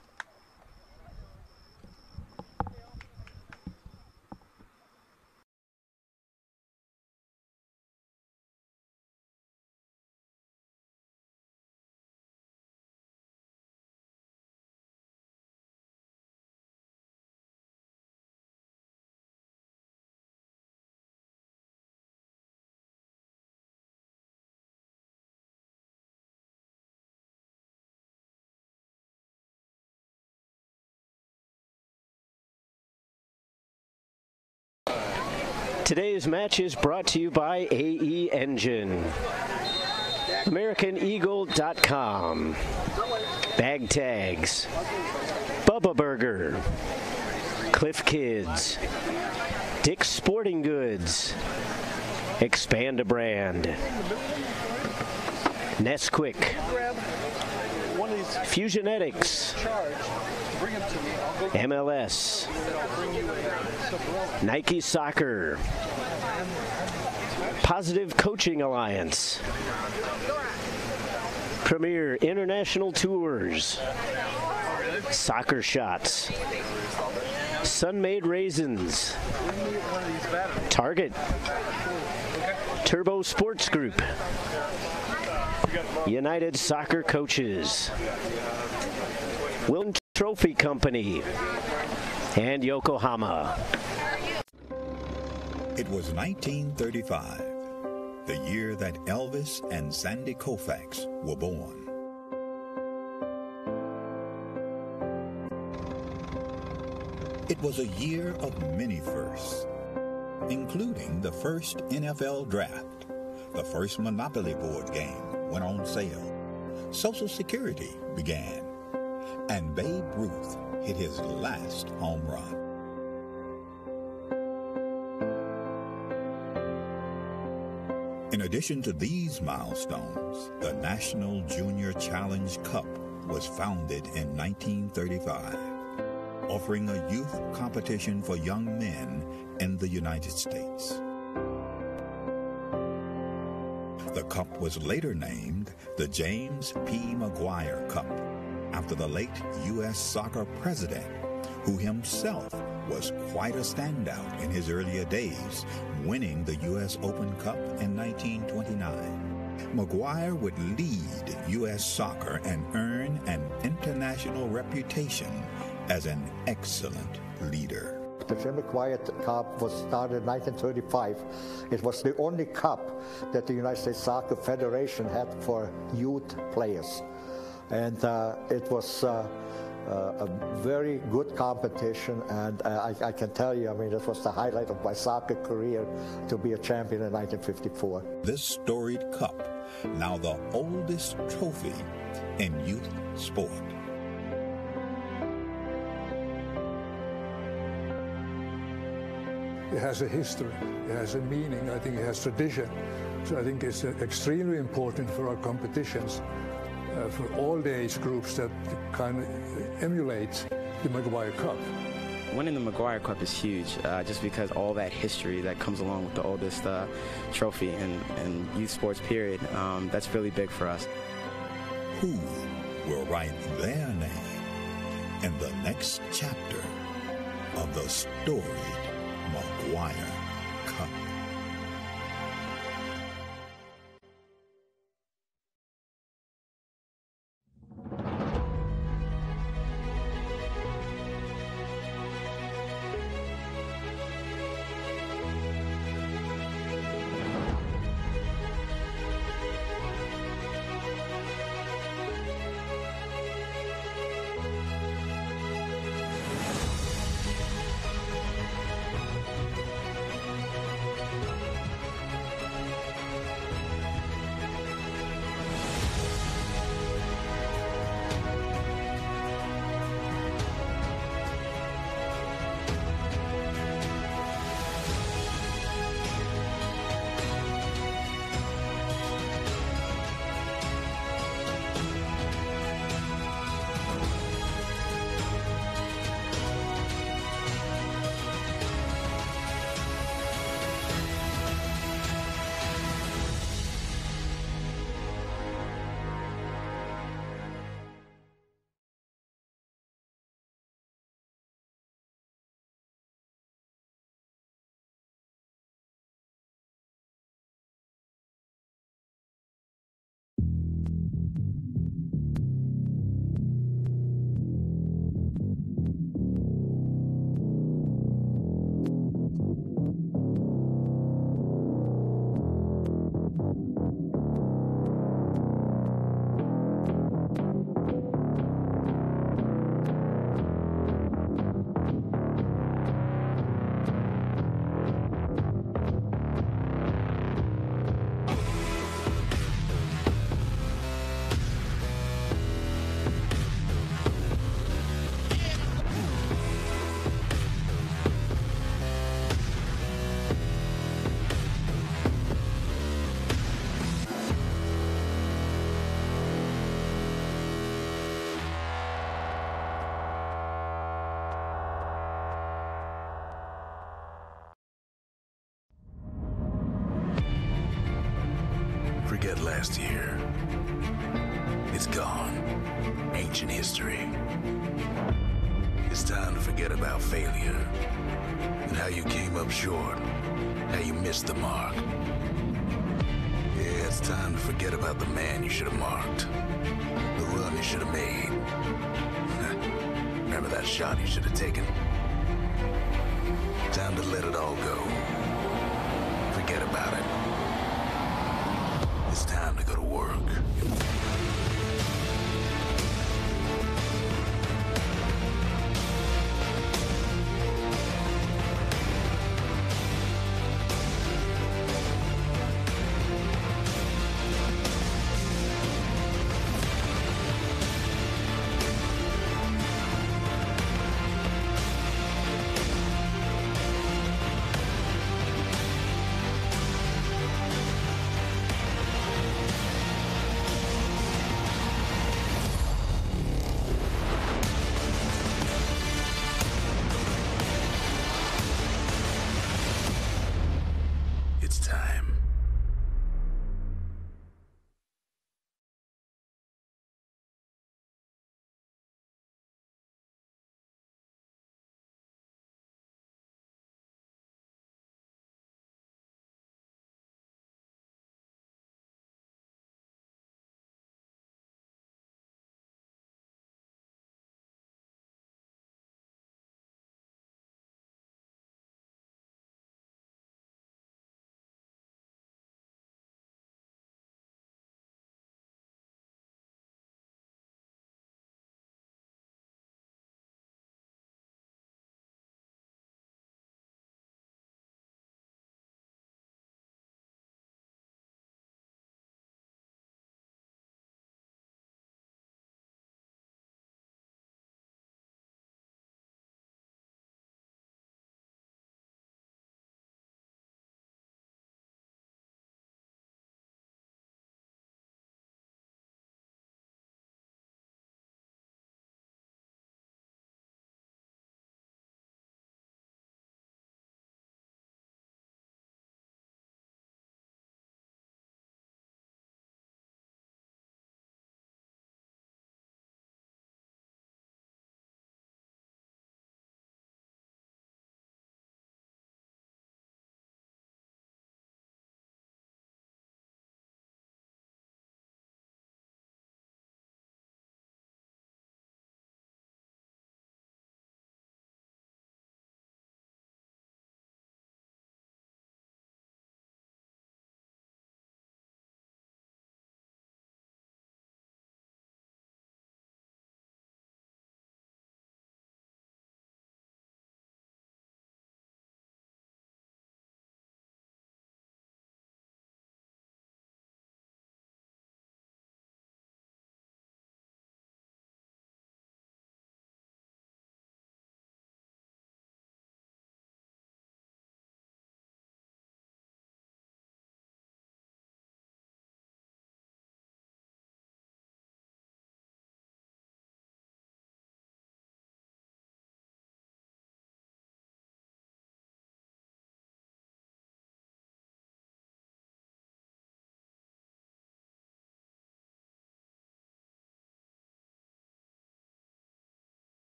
Today's match is brought to you by AE Engine, AmericanEagle.com, Bag Tags, Bubba Burger, Cliff Kids, Dick's Sporting Goods, Expand a Brand, Nesquik, Fusionetics, MLS, Nike Soccer, Positive Coaching Alliance, Premier International Tours, Soccer Shots, Sun-Made Raisins, Target, Turbo Sports Group, United Soccer Coaches, Wilton Trophy Company, and Yokohama. It was 1935, the year that Elvis and Sandy Koufax were born. It was a year of many firsts, including the first NFL draft, the first Monopoly board game went on sale, Social Security began, and Babe Ruth hit his last home run. In addition to these milestones, the National Junior Challenge Cup was founded in 1935, offering a youth competition for young men in the United States. The cup was later named the James P. McGuire Cup, after the late U.S. soccer president, who himself was quite a standout in his earlier days, winning the U.S. Open Cup in 1929. McGuire would lead U.S. soccer and earn an international reputation as an excellent leader. The McGuire Cup was started in 1935. It was the only cup that the United States Soccer Federation had for youth players. And it was a very good competition, and I can tell you, I mean, it was the highlight of my soccer career to be a champion in 1954. This storied cup, now the oldest trophy in youth sport. It has a history, it has a meaning, I think it has tradition. So I think it's extremely important for our competitions, for all the age groups that kind of emulate the McGuire Cup. Winning the McGuire Cup is huge, just because all that history that comes along with the oldest trophy in youth sports period. That's really big for us. Who will write their name in the next chapter of the storied McGuire Cup? Forget last year. It's gone. Ancient history. It's time to forget about failure and how you came up short, how you missed the mark. Yeah, it's time to forget about the man you should have marked, the run you should have made. Remember that shot you should have taken? Time to let it all go. Forget about it. It's time to go to work.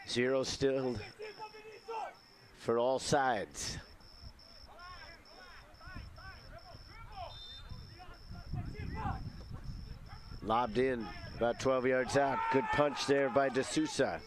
0 still for all sides. Lobbed in, about 12 yards out. Good punch there by De Sousa.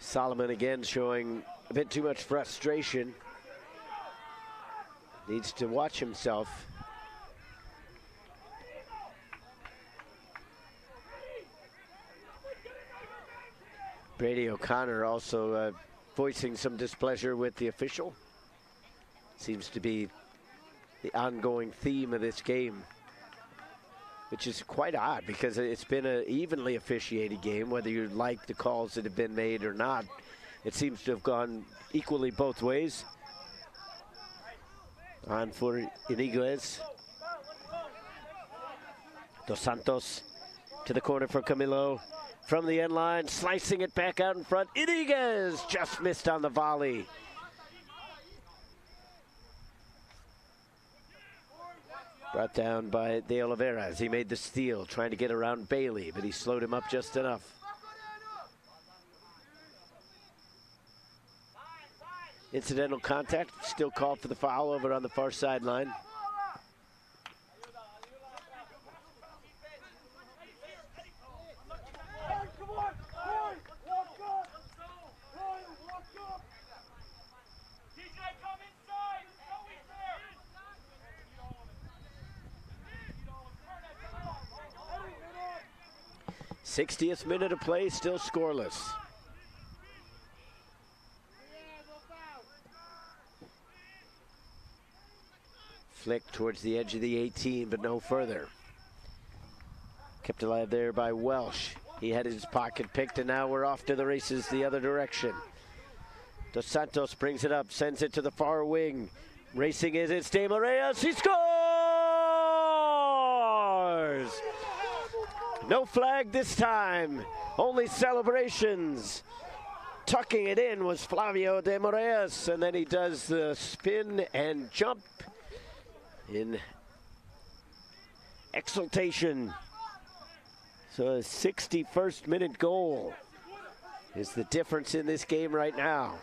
Solomon again showing a bit too much frustration. Needs to watch himself. Brady O'Connor also voicing some displeasure with the official. Seems to be the ongoing theme of this game, which is quite odd because it's been an evenly officiated game, whether you like the calls that have been made or not. It seems to have gone equally both ways. On for Iniguez. Dos Santos to the corner for Camilo. From the end line, slicing it back out in front. Iniguez just missed on the volley. Brought down by De Oliveira as he made the steal, trying to get around Bailey, but he slowed him up just enough. Incidental contact, still called for the foul over on the far sideline. '60th minute of play, still scoreless. Flick towards the edge of the 18, but no further. Kept alive there by Welsh. He had his pocket picked, and now we're off to the races the other direction. Dos Santos brings it up, sends it to the far wing. Racing is it's De Moraes. He scores! No flag this time, only celebrations. Tucking it in was Flavio De Moraes, and then he does the spin and jump in exultation. So a 61st minute goal is the difference in this game right now.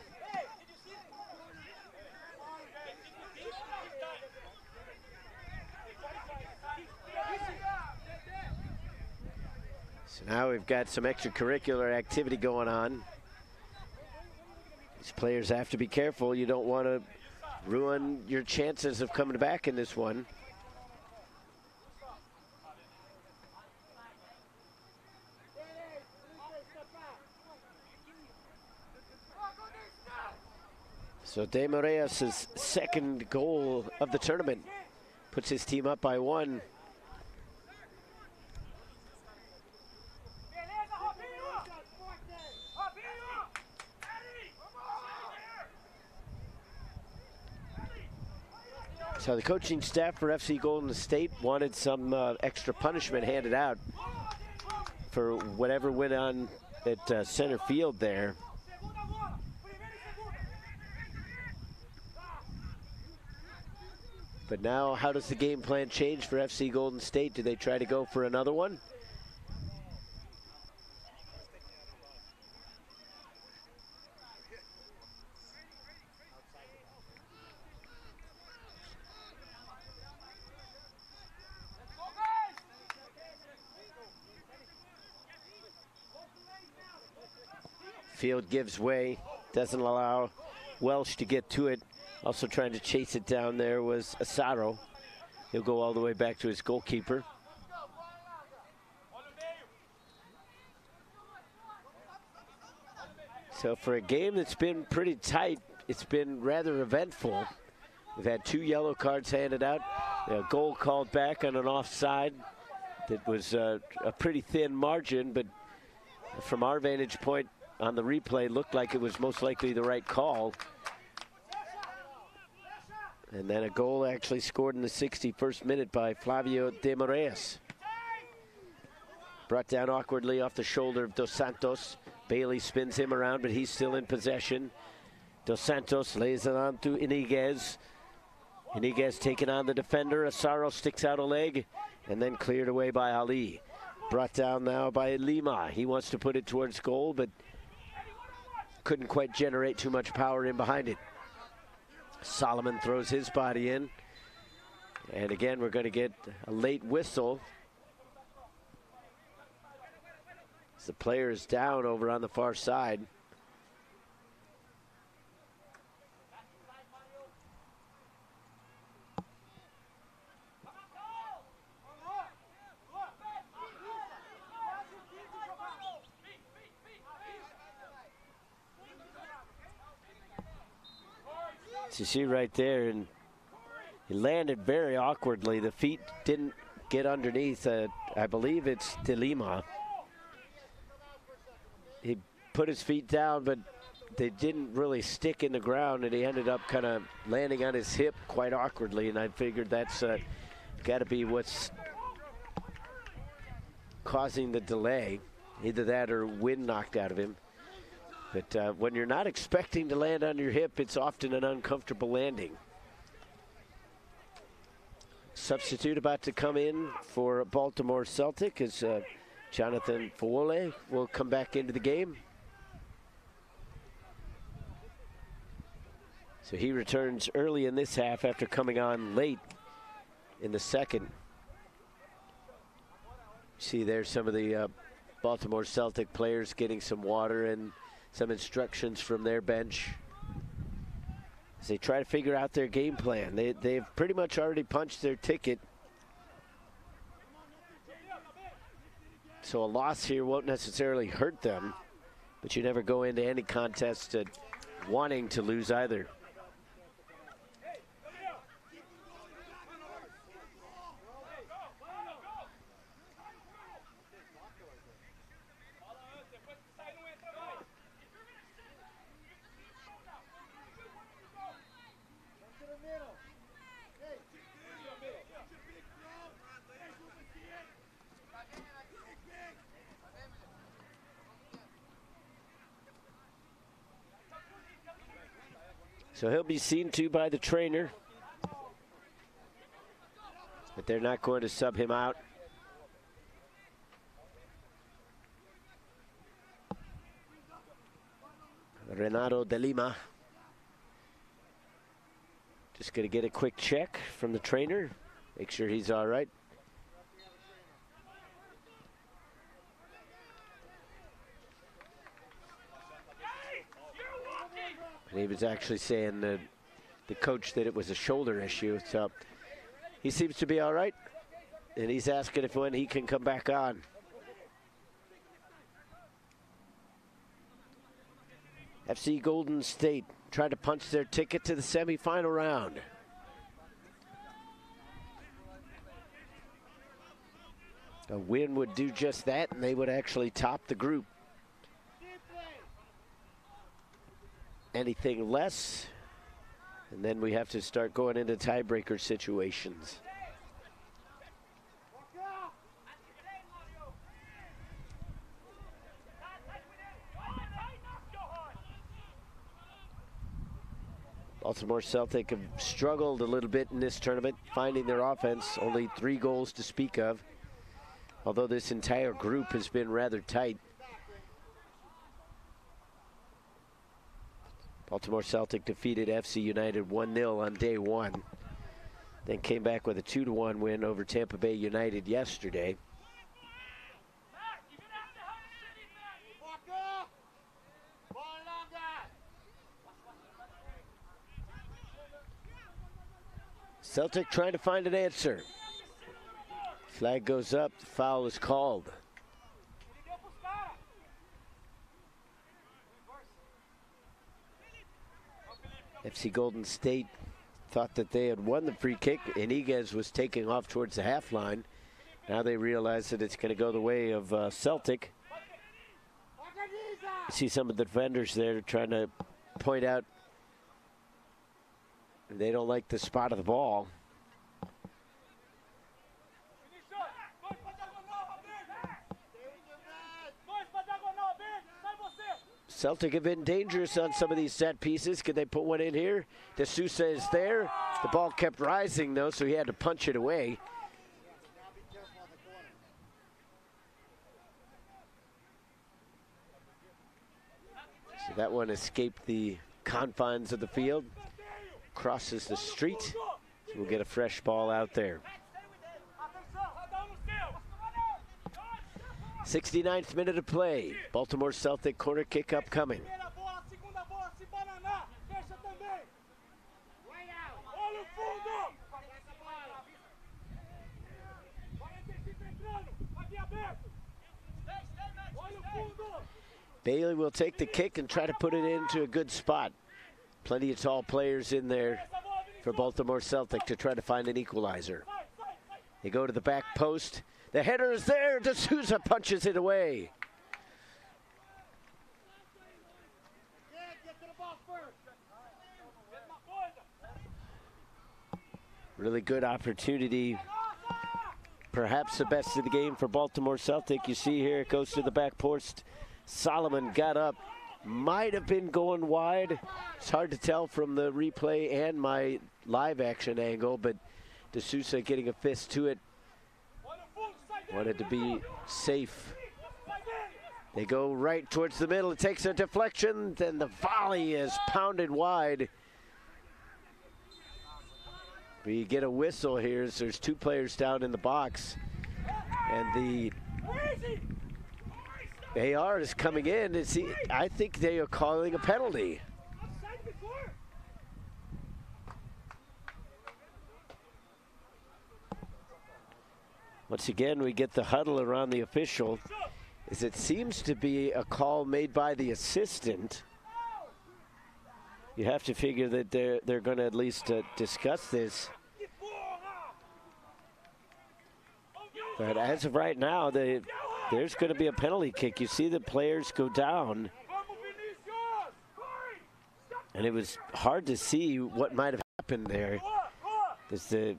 So now we've got some extracurricular activity going on. These players have to be careful. You don't want to ruin your chances of coming back in this one. So De Moraes' second goal of the tournament puts his team up by 1. So the coaching staff for FC Golden State wanted some extra punishment handed out for whatever went on at center field there. But now, how does the game plan change for FC Golden State? Do they try to go for another one? Field gives way, doesn't allow Welsh to get to it. Also trying to chase it down there was Asaro. He'll go all the way back to his goalkeeper. So for a game that's been pretty tight, it's been rather eventful. We've had 2 yellow cards handed out, a goal called back on an offside that was a pretty thin margin, but from our vantage point, on the replay looked like it was most likely the right call. And then a goal actually scored in the 61st minute by Flavio De Moraes. Brought down awkwardly off the shoulder of Dos Santos. Bailey spins him around, but he's still in possession. Dos Santos lays it on to Iniguez. Iniguez taking on the defender. Asaro sticks out a leg and then cleared away by Ali. Brought down now by Lima. He wants to put it towards goal, but couldn't quite generate too much power in behind it. Solomon throws his body in. And again, we're going to get a late whistle. As the player is down over on the far side. You see right there, and he landed very awkwardly. The feet didn't get underneath. I believe it's De Lima. He put his feet down, but they didn't really stick in the ground, and he ended up kind of landing on his hip quite awkwardly, and I figured that's got to be what's causing the delay. Either that or wind knocked out of him. But when you're not expecting to land on your hip, it's often an uncomfortable landing. Substitute about to come in for Baltimore Celtic as Jonathan Fowole will come back into the game. So he returns early in this half after coming on late in the second. See there's some of the Baltimore Celtic players getting some water and some instructions from their bench as they try to figure out their game plan. They've pretty much already punched their ticket. So a loss here won't necessarily hurt them, but you never go into any contest wanting to lose either. So he'll be seen to by the trainer, but they're not going to sub him out. Renato de Lima just going to get a quick check from the trainer, make sure he's all right. And he was actually saying the coach that it was a shoulder issue, so he seems to be all right, and he's asking if when he can come back on. FC Golden State tried to punch their ticket to the semifinal round. A win would do just that, and they would actually top the group. Anything less, and then we have to start going into tiebreaker situations. Baltimore Celtic have struggled a little bit in this tournament, finding their offense, only 3 goals to speak of, although this entire group has been rather tight. Baltimore Celtic defeated FC United 1-0 on day one, then came back with a 2-1 win over Tampa Bay United yesterday. Celtic trying to find an answer. Flag goes up, the foul is called. FC Golden State thought that they had won the free kick. Iniguez was taking off towards the half line. Now they realize that it's going to go the way of Celtic. You see some of the defenders there trying to point out they don't like the spot of the ball. Celtic have been dangerous on some of these set pieces. Could they put one in here? De Sousa is there. The ball kept rising, though, so he had to punch it away. So that one escaped the confines of the field. Crosses the street. So we'll get a fresh ball out there. 69th minute of play. Baltimore Celtic corner kick upcoming. Bailey will take the kick and try to put it into a good spot. Plenty of tall players in there for Baltimore Celtic to try to find an equalizer. They go to the back post. The header is there. De Sousa punches it away. Really good opportunity. Perhaps the best of the game for Baltimore Celtic. You see here it goes to the back post. Solomon got up. Might have been going wide. It's hard to tell from the replay and my live action angle, but De Sousa getting a fist to it. Wanted to be safe. They go right towards the middle. It takes a deflection. Then the volley is pounded wide. We get a whistle here. So there's two players down in the box. And the AR is coming in. I think they are calling a penalty. Once again, we get the huddle around the official, as it seems to be a call made by the assistant. You have to figure that they're going to at least discuss this. But as of right now, there's going to be a penalty kick. You see the players go down, and it was hard to see what might have happened there, as the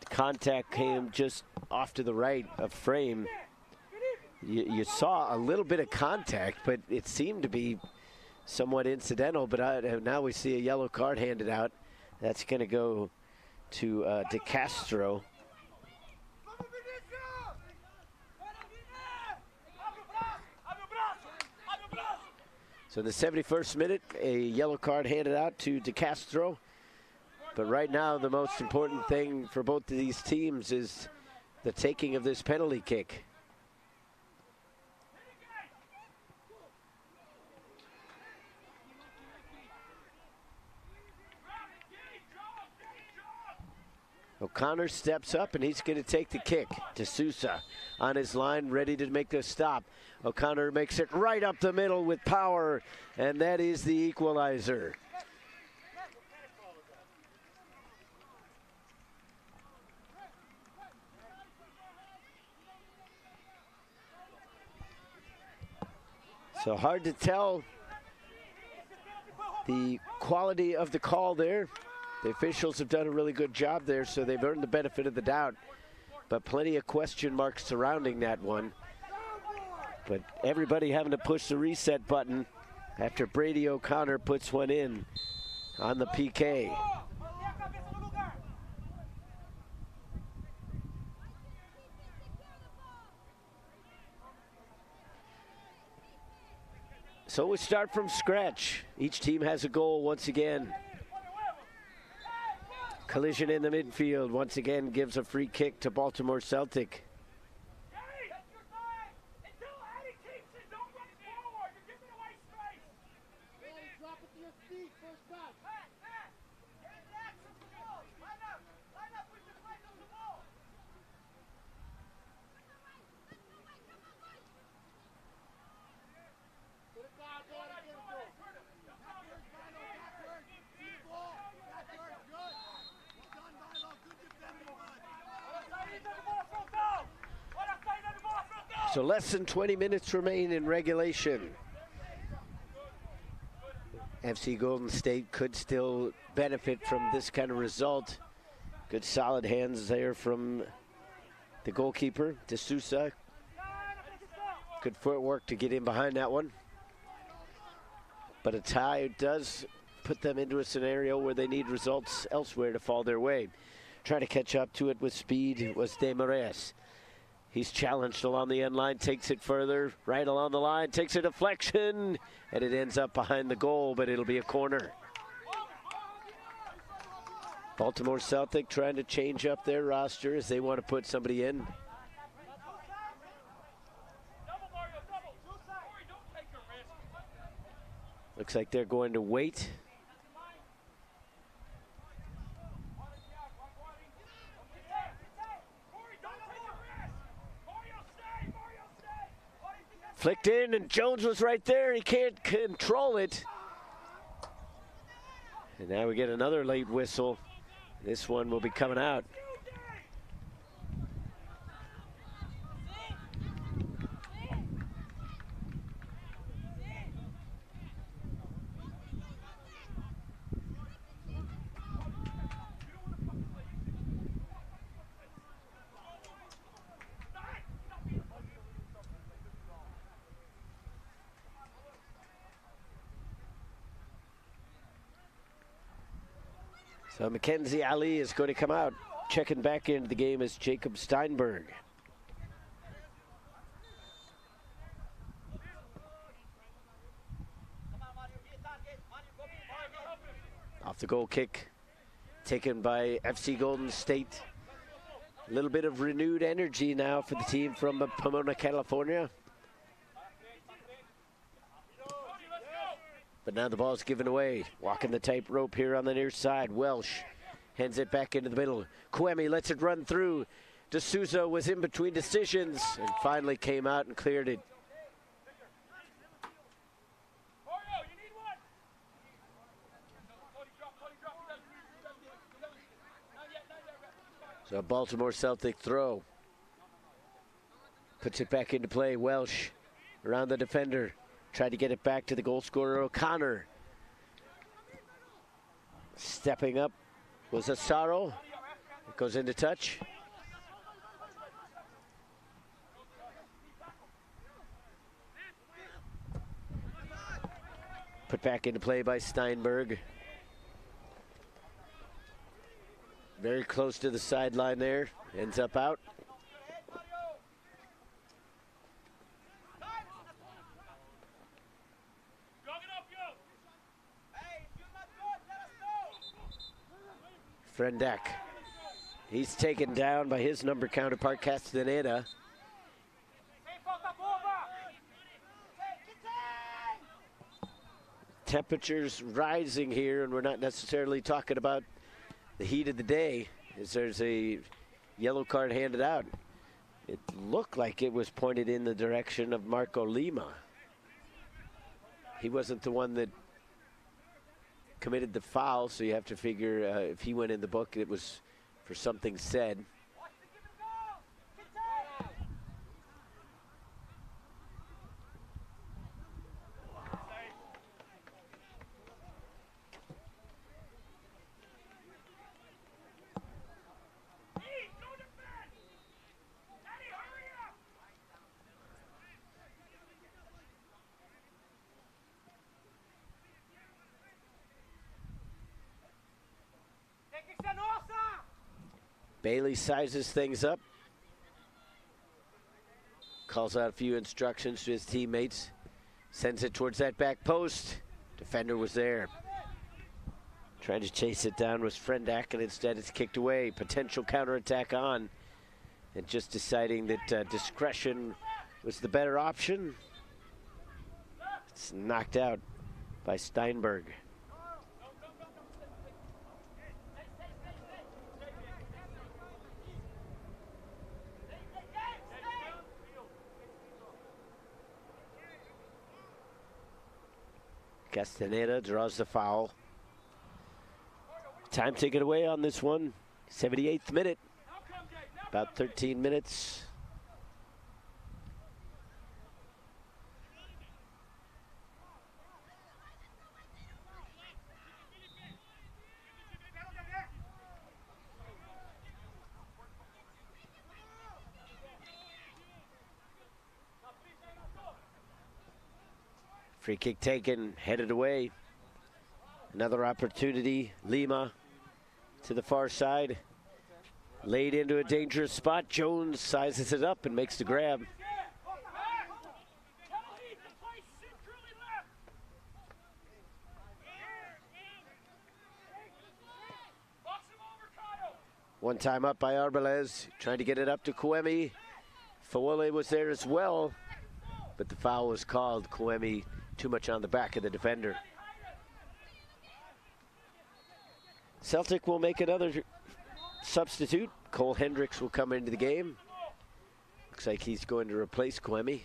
contact came just off to the right of frame. You saw a little bit of contact, but it seemed to be somewhat incidental. But now we see a yellow card handed out. That's going to go to De Castro. So in the 71st minute, a yellow card handed out to De Castro. But right now, the most important thing for both of these teams is the taking of this penalty kick. O'Connor steps up and he's going to take the kick. De Sousa on his line, ready to make the stop. O'Connor makes it right up the middle with power, and that is the equalizer. So hard to tell the quality of the call there. The officials have done a really good job there, so they've earned the benefit of the doubt. But plenty of question marks surrounding that one. But everybody having to push the reset button after Brady O'Connor puts one in on the PK. So we start from scratch. Each team has a goal once again. Collision in the midfield once again gives a free kick to Baltimore Celtic. So less than 20 minutes remain in regulation. FC Golden State could still benefit from this kind of result. Good solid hands there from the goalkeeper, De Sousa. Good footwork to get in behind that one. But a tie does put them into a scenario where they need results elsewhere to fall their way. Trying to catch up to it with speed was Desmarais. He's challenged along the end line, takes it further, right along the line, takes a deflection, and it ends up behind the goal, but it'll be a corner. Baltimore Celtic trying to change up their roster as they want to put somebody in. Looks like they're going to wait. Flicked in, and Jones was right there. He can't control it. And now we get another late whistle. This one will be coming out. So Mackenzie Ali is going to come out. Checking back into the game is Jacob Steinberg. Off the goal kick taken by FC Golden State. A little bit of renewed energy now for the team from Pomona, California. But now the ball's given away. Walking the tightrope here on the near side. Welsh hands it back into the middle. Kwemi lets it run through. De Sousa was in between decisions and finally came out and cleared it. So Baltimore Celtic throw. Puts it back into play. Welsh around the defender. Tried to get it back to the goal scorer, O'Connor. Stepping up was Asaro. It goes into touch. Put back into play by Steinberg. Very close to the sideline there. Ends up out. Frendak. He's taken down by his number counterpart, Castaneda. Temperatures rising here, and we're not necessarily talking about the heat of the day, as there's a yellow card handed out. It looked like it was pointed in the direction of Marco Lima. He wasn't the one that committed the foul, so you have to figure if he went in the book, it was for something said. Bailey sizes things up. Calls out a few instructions to his teammates. Sends it towards that back post. Defender was there. Trying to chase it down was Frendak, and instead it's kicked away. Potential counterattack on. And just deciding that discretion was the better option. It's knocked out by Steinberg. Castaneda draws the foul. Time taken away on this one. 78th minute. About 13 minutes. Free kick taken, headed away. Another opportunity. Lima to the far side. Laid into a dangerous spot. Jones sizes it up and makes the grab. One time up by Arbeles, trying to get it up to Kouemi. Fawole was there as well, but the foul was called. Kouemi too much on the back of the defender. Celtic will make another substitute. Cole Hendricks will come into the game. Looks like he's going to replace Kouemi.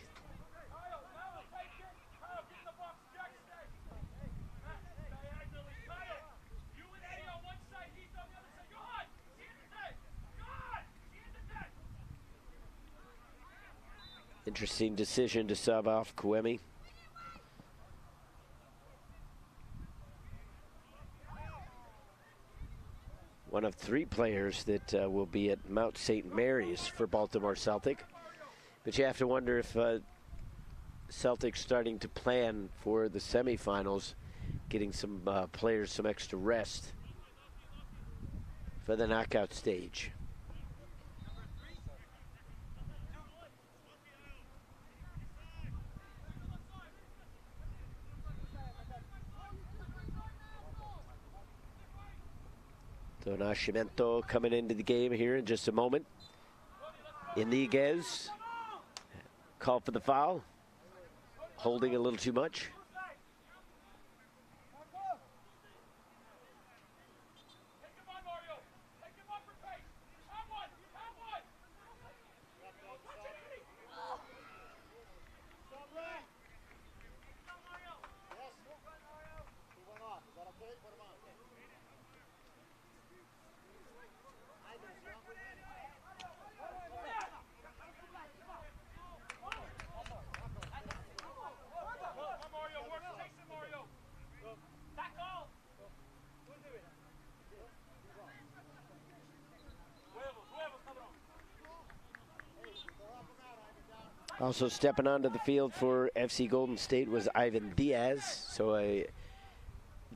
Interesting decision to sub off Kouemi. One of 3 players that will be at Mount St. Mary's for Baltimore Celtic. But you have to wonder if Celtic's starting to plan for the semifinals, getting some players some extra rest for the knockout stage. So Nascimento coming into the game here in just a moment. Iniguez, call for the foul. Holding a little too much. Also stepping onto the field for FC Golden State was Ivan Diaz. So a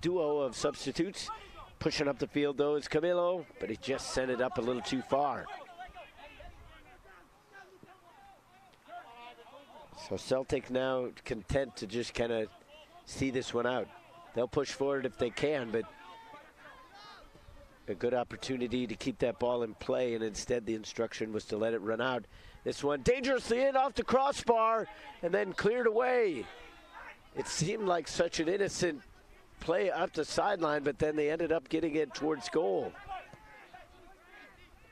duo of substitutes. Pushing up the field though is Camilo, but he just sent it up a little too far. So Celtic now content to just kind of see this one out. They'll push forward if they can, but a good opportunity to keep that ball in play, and instead the instruction was to let it run out. This one dangerously in off the crossbar and then cleared away. It seemed like such an innocent play up the sideline, but then they ended up getting it towards goal.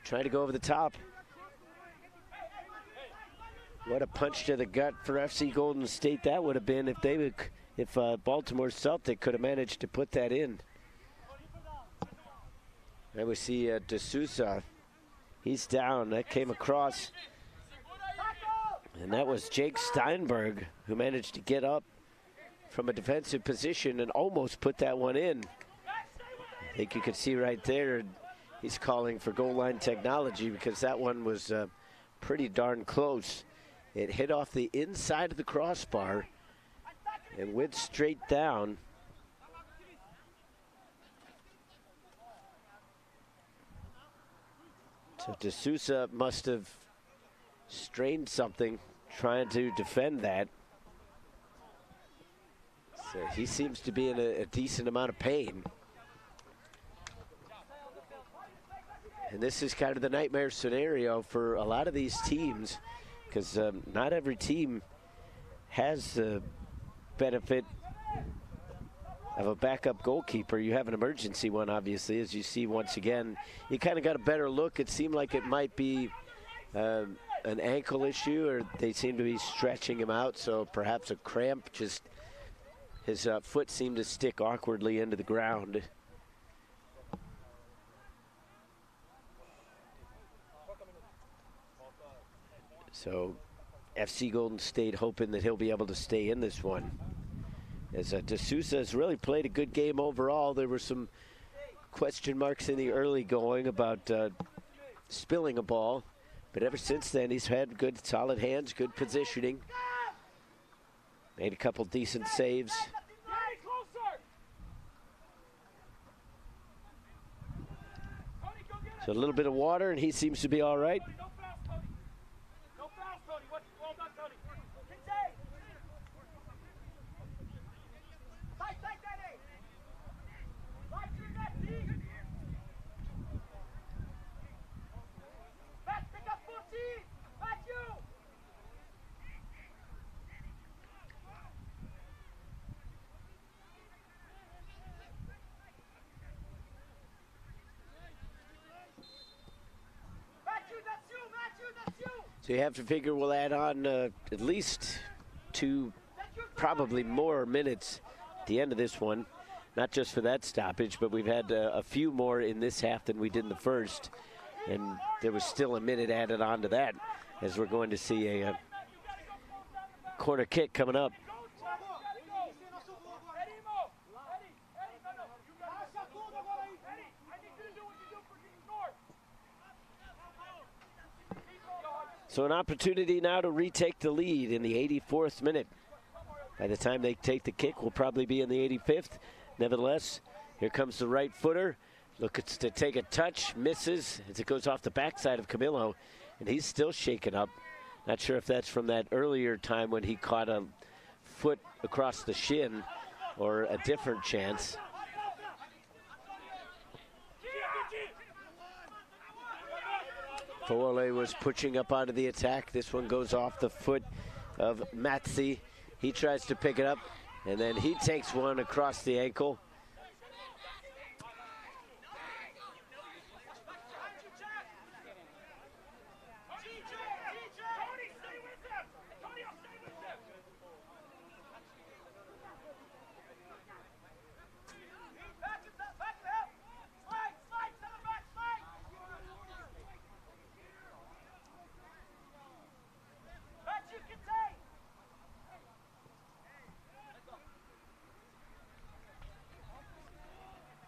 Trying to go over the top. What a punch to the gut for FC Golden State that would have been if Baltimore Celtic could have managed to put that in. And we see De Sousa. He's down. That came across. And that was Jake Steinberg who managed to get up from a defensive position and almost put that one in. I think you can see right there he's calling for goal line technology because that one was pretty darn close. It hit off the inside of the crossbar and went straight down. So De Sousa must have strained something trying to defend that. So he seems to be in a decent amount of pain. And this is kind of the nightmare scenario for a lot of these teams because not every team has the benefit of a backup goalkeeper. You have an emergency one, obviously, as you see once again. You kind of got a better look. It seemed like it might be an ankle issue, or they seem to be stretching him out, so perhaps a cramp. Just his foot seemed to stick awkwardly into the ground. So FC Golden State hoping that he'll be able to stay in this one. As De Sousa has really played a good game overall. There were some question marks in the early going about spilling a ball. But ever since then, he's had good, solid hands, good positioning. Made a couple decent saves. So a little bit of water, and he seems to be all right. So you have to figure we'll add on at least 2, probably more minutes at the end of this one. Not just for that stoppage, but we've had a few more in this half than we did in the first. And there was still a minute added on to that, as we're going to see a corner kick coming up. So an opportunity now to retake the lead in the 84th minute. By the time they take the kick, we'll probably be in the 85th. Nevertheless, here comes the right footer. Looks to take a touch, misses as it goes off the backside of Camilo, and he's still shaken up. Not sure if that's from that earlier time when he caught a foot across the shin or a different chance. Foole was pushing up onto the attack. This one goes off the foot of Matsi. He tries to pick it up, and then he takes one across the ankle.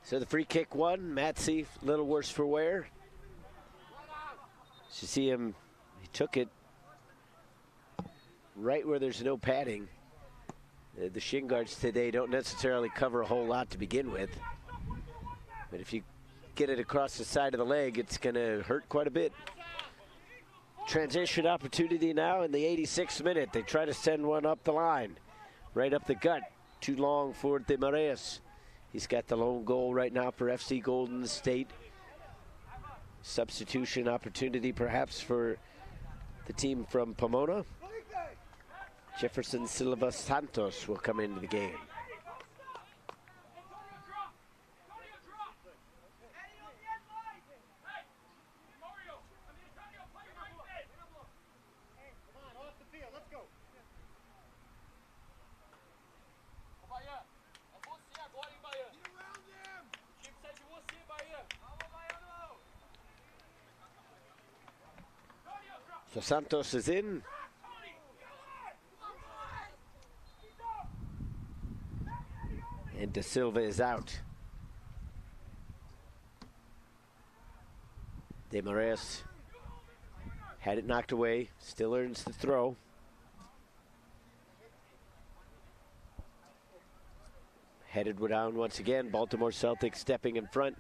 So the free kick won. Matsi, a little worse for wear. You see him, he took it right where there's no padding. The shin guards today don't necessarily cover a whole lot to begin with. But if you get it across the side of the leg, it's going to hurt quite a bit. Transition opportunity now in the 86th minute. They try to send one up the line, right up the gut. Too long for De Marais. He's got the lone goal right now for FC Golden State. Substitution opportunity perhaps for the team from Pomona. Jefferson Silva Santos will come into the game. So Santos is in. And De Silva is out. De Marais had it knocked away, still earns the throw. Headed down once again, Baltimore Celtic stepping in front.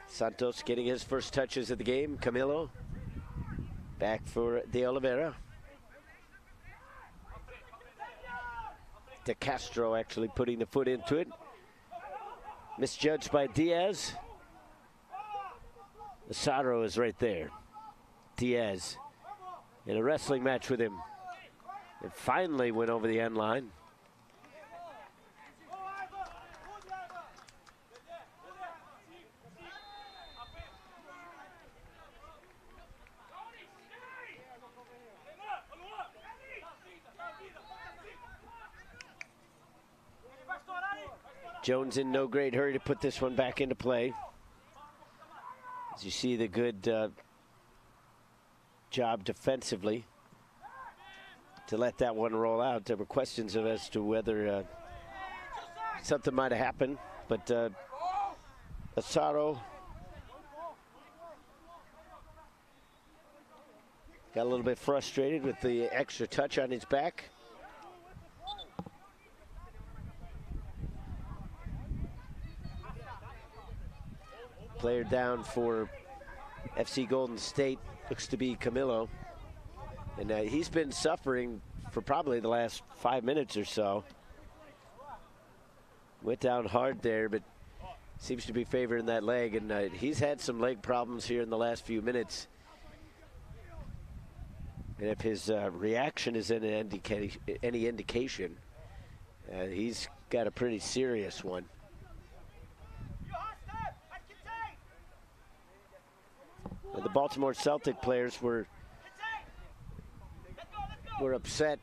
Santos getting his first touches of the game. Camilo back for De Oliveira. De Castro actually putting the foot into it. Misjudged by Diaz. Asaro is right there. Diaz in a wrestling match with him. And finally went over the end line. Jones in no great hurry to put this one back into play. As you see the good job defensively to let that one roll out. There were questions as to whether something might have happened, but Asaro got a little bit frustrated with the extra touch on his back. Player down for FC Golden State looks to be Camilo. And he's been suffering for probably the last 5 minutes or so. Went down hard there, but seems to be favoring that leg. And he's had some leg problems here in the last few minutes. And if his reaction is any indication, he's got a pretty serious one. And the Baltimore Celtic players were upset.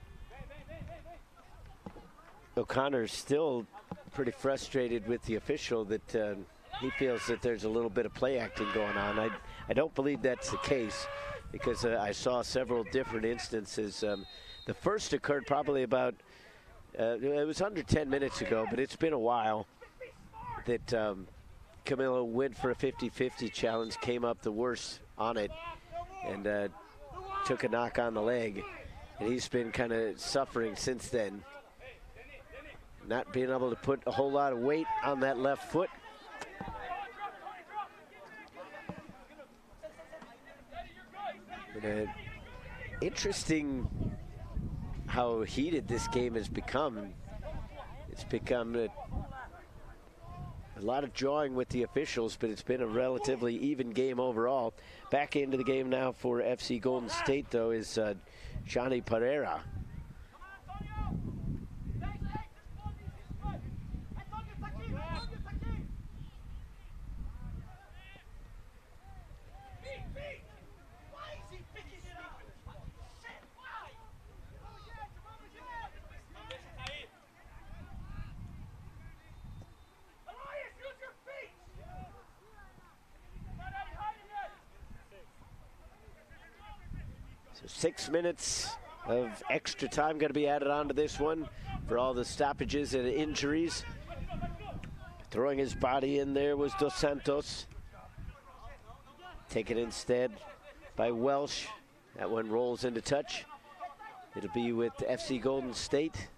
O'Connor's still pretty frustrated with the official that he feels that there's a little bit of play acting going on. I don't believe that's the case, because I saw several different instances. The first occurred probably about, it was under 10 minutes ago, but it's been a while that Camilo went for a 50-50 challenge, came up the worst on it, and took a knock on the leg. And he's been kind of suffering since then, not being able to put a whole lot of weight on that left foot. And, interesting how heated this game has become. It's become a lot of jawing with the officials, but it's been a relatively even game overall. Back into the game now for FC Golden State, though, is Johnny Pereira. So 6 minutes of extra time going to be added on to this one for all the stoppages and injuries. Throwing his body in there was Dos Santos. Taken instead by Welsh. That one rolls into touch. It'll be with FC Golden State.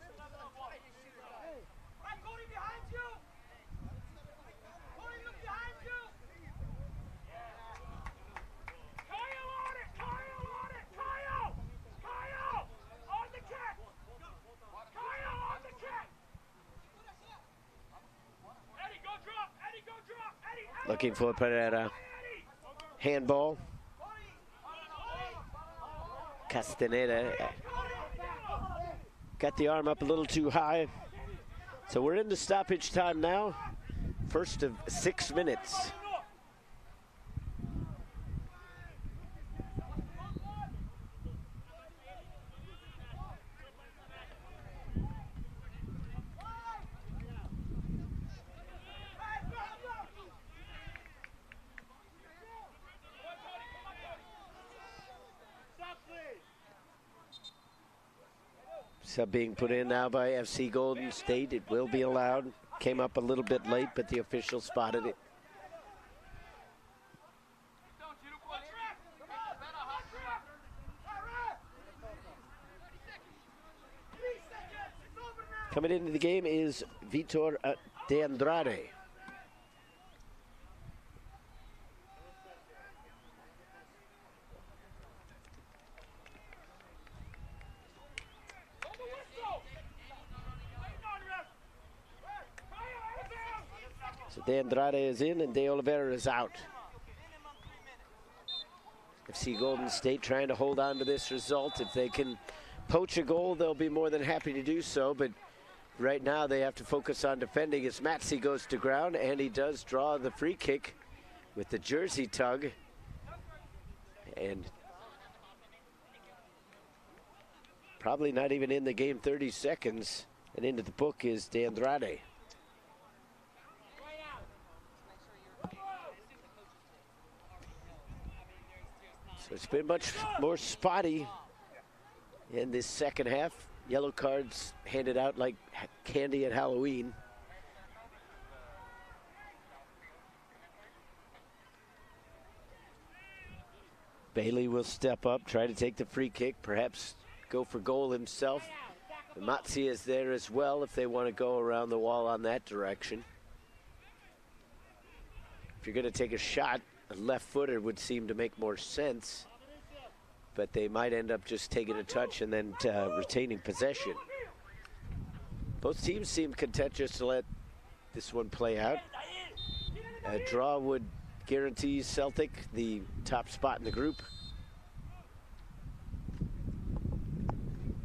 Looking for Pereira. Handball. Castaneda got the arm up a little too high. So we're into stoppage time now. First of 6 minutes. Sub being put in now by FC Golden State. It will be allowed. Came up a little bit late, but the official spotted it. Coming into the game is Vitor de Andrade. So De Andrade is in and De Oliveira is out. FC Golden State trying to hold on to this result. If they can poach a goal, they'll be more than happy to do so. But right now they have to focus on defending as Matsi goes to ground, and he does draw the free kick with the jersey tug. And probably not even in the game 30 seconds. And into the book is De Andrade. So it's been much more spotty in this second half. Yellow cards handed out like candy at Halloween. Bailey will step up, try to take the free kick, perhaps go for goal himself. Matsi is there as well if they want to go around the wall on that direction. If you're going to take a shot, a left footer would seem to make more sense, but they might end up just taking a touch and then retaining possession. Both teams seem content just to let this one play out. A draw would guarantee Celtic the top spot in the group.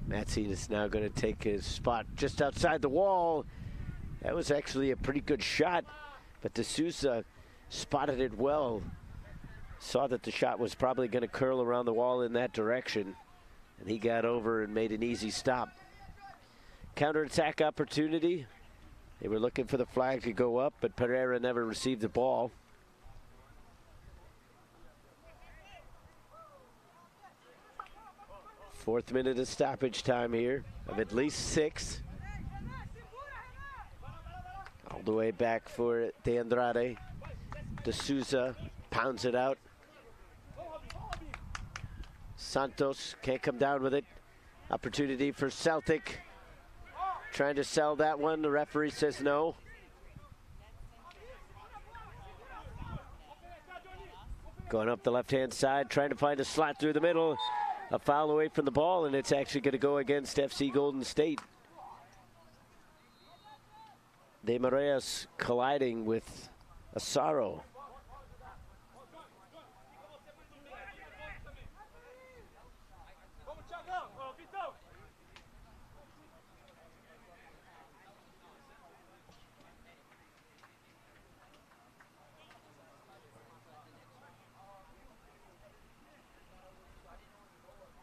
Matson is now going to take his spot just outside the wall. That was actually a pretty good shot, but D'Souza spotted it well. Saw that the shot was probably going to curl around the wall in that direction, and he got over and made an easy stop. Counterattack opportunity. They were looking for the flag to go up, but Pereira never received the ball. Fourth minute of stoppage time here of at least 6. All the way back for De Andrade. D'Souza pounds it out. Santos can't come down with it. Opportunity for Celtic. Trying to sell that one. The referee says no. Going up the left-hand side, trying to find a slot through the middle. A foul away from the ball, and it's actually going to go against FC Golden State. De Marias colliding with Asaro.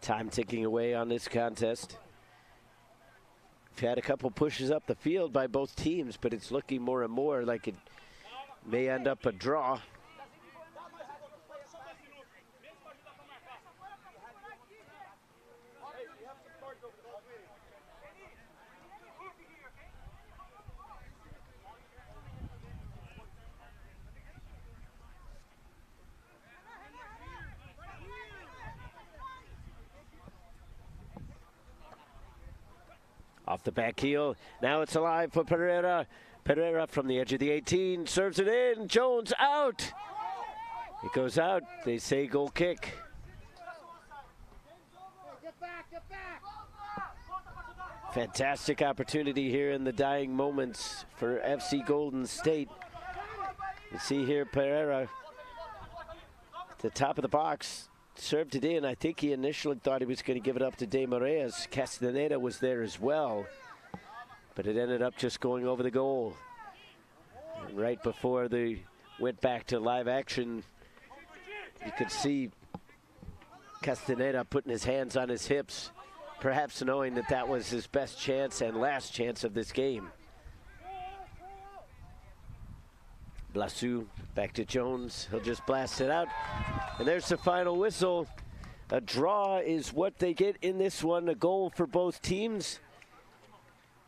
Time ticking away on this contest. We've had a couple pushes up the field by both teams, but it's looking more and more like it may end up a draw. Off the back heel. Now it's alive for Pereira. Pereira from the edge of the 18. Serves it in. Jones out. It goes out. They say goal kick. Fantastic opportunity here in the dying moments for FC Golden State. You see here Pereira at the top of the box. Served it in. I think he initially thought he was going to give it up to De Marias. Castaneda was there as well, but it ended up just going over the goal. And right before they went back to live action, you could see Castaneda putting his hands on his hips, perhaps knowing that that was his best chance and last chance of this game. Blasu back to Jones. He'll just blast it out. And there's the final whistle. A draw is what they get in this one. A goal for both teams.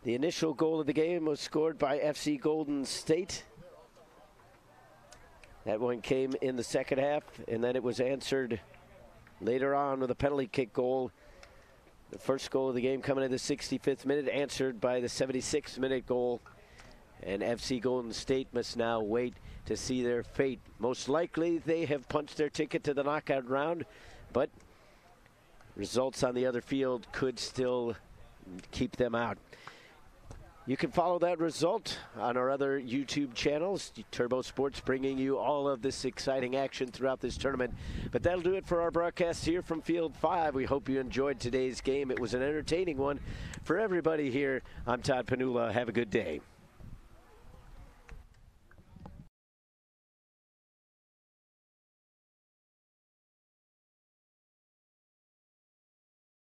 The initial goal of the game was scored by FC Golden State. That one came in the second half, and then it was answered later on with a penalty kick goal. The first goal of the game coming in the 65th minute, answered by the 76th minute goal. And FC Golden State must now wait to see their fate. Most likely they have punched their ticket to the knockout round, but results on the other field could still keep them out. You can follow that result on our other YouTube channels. Turbo Sports bringing you all of this exciting action throughout this tournament. But that'll do it for our broadcast here from Field 5. We hope you enjoyed today's game. It was an entertaining one for everybody here. I'm Todd Panula. Have a good day.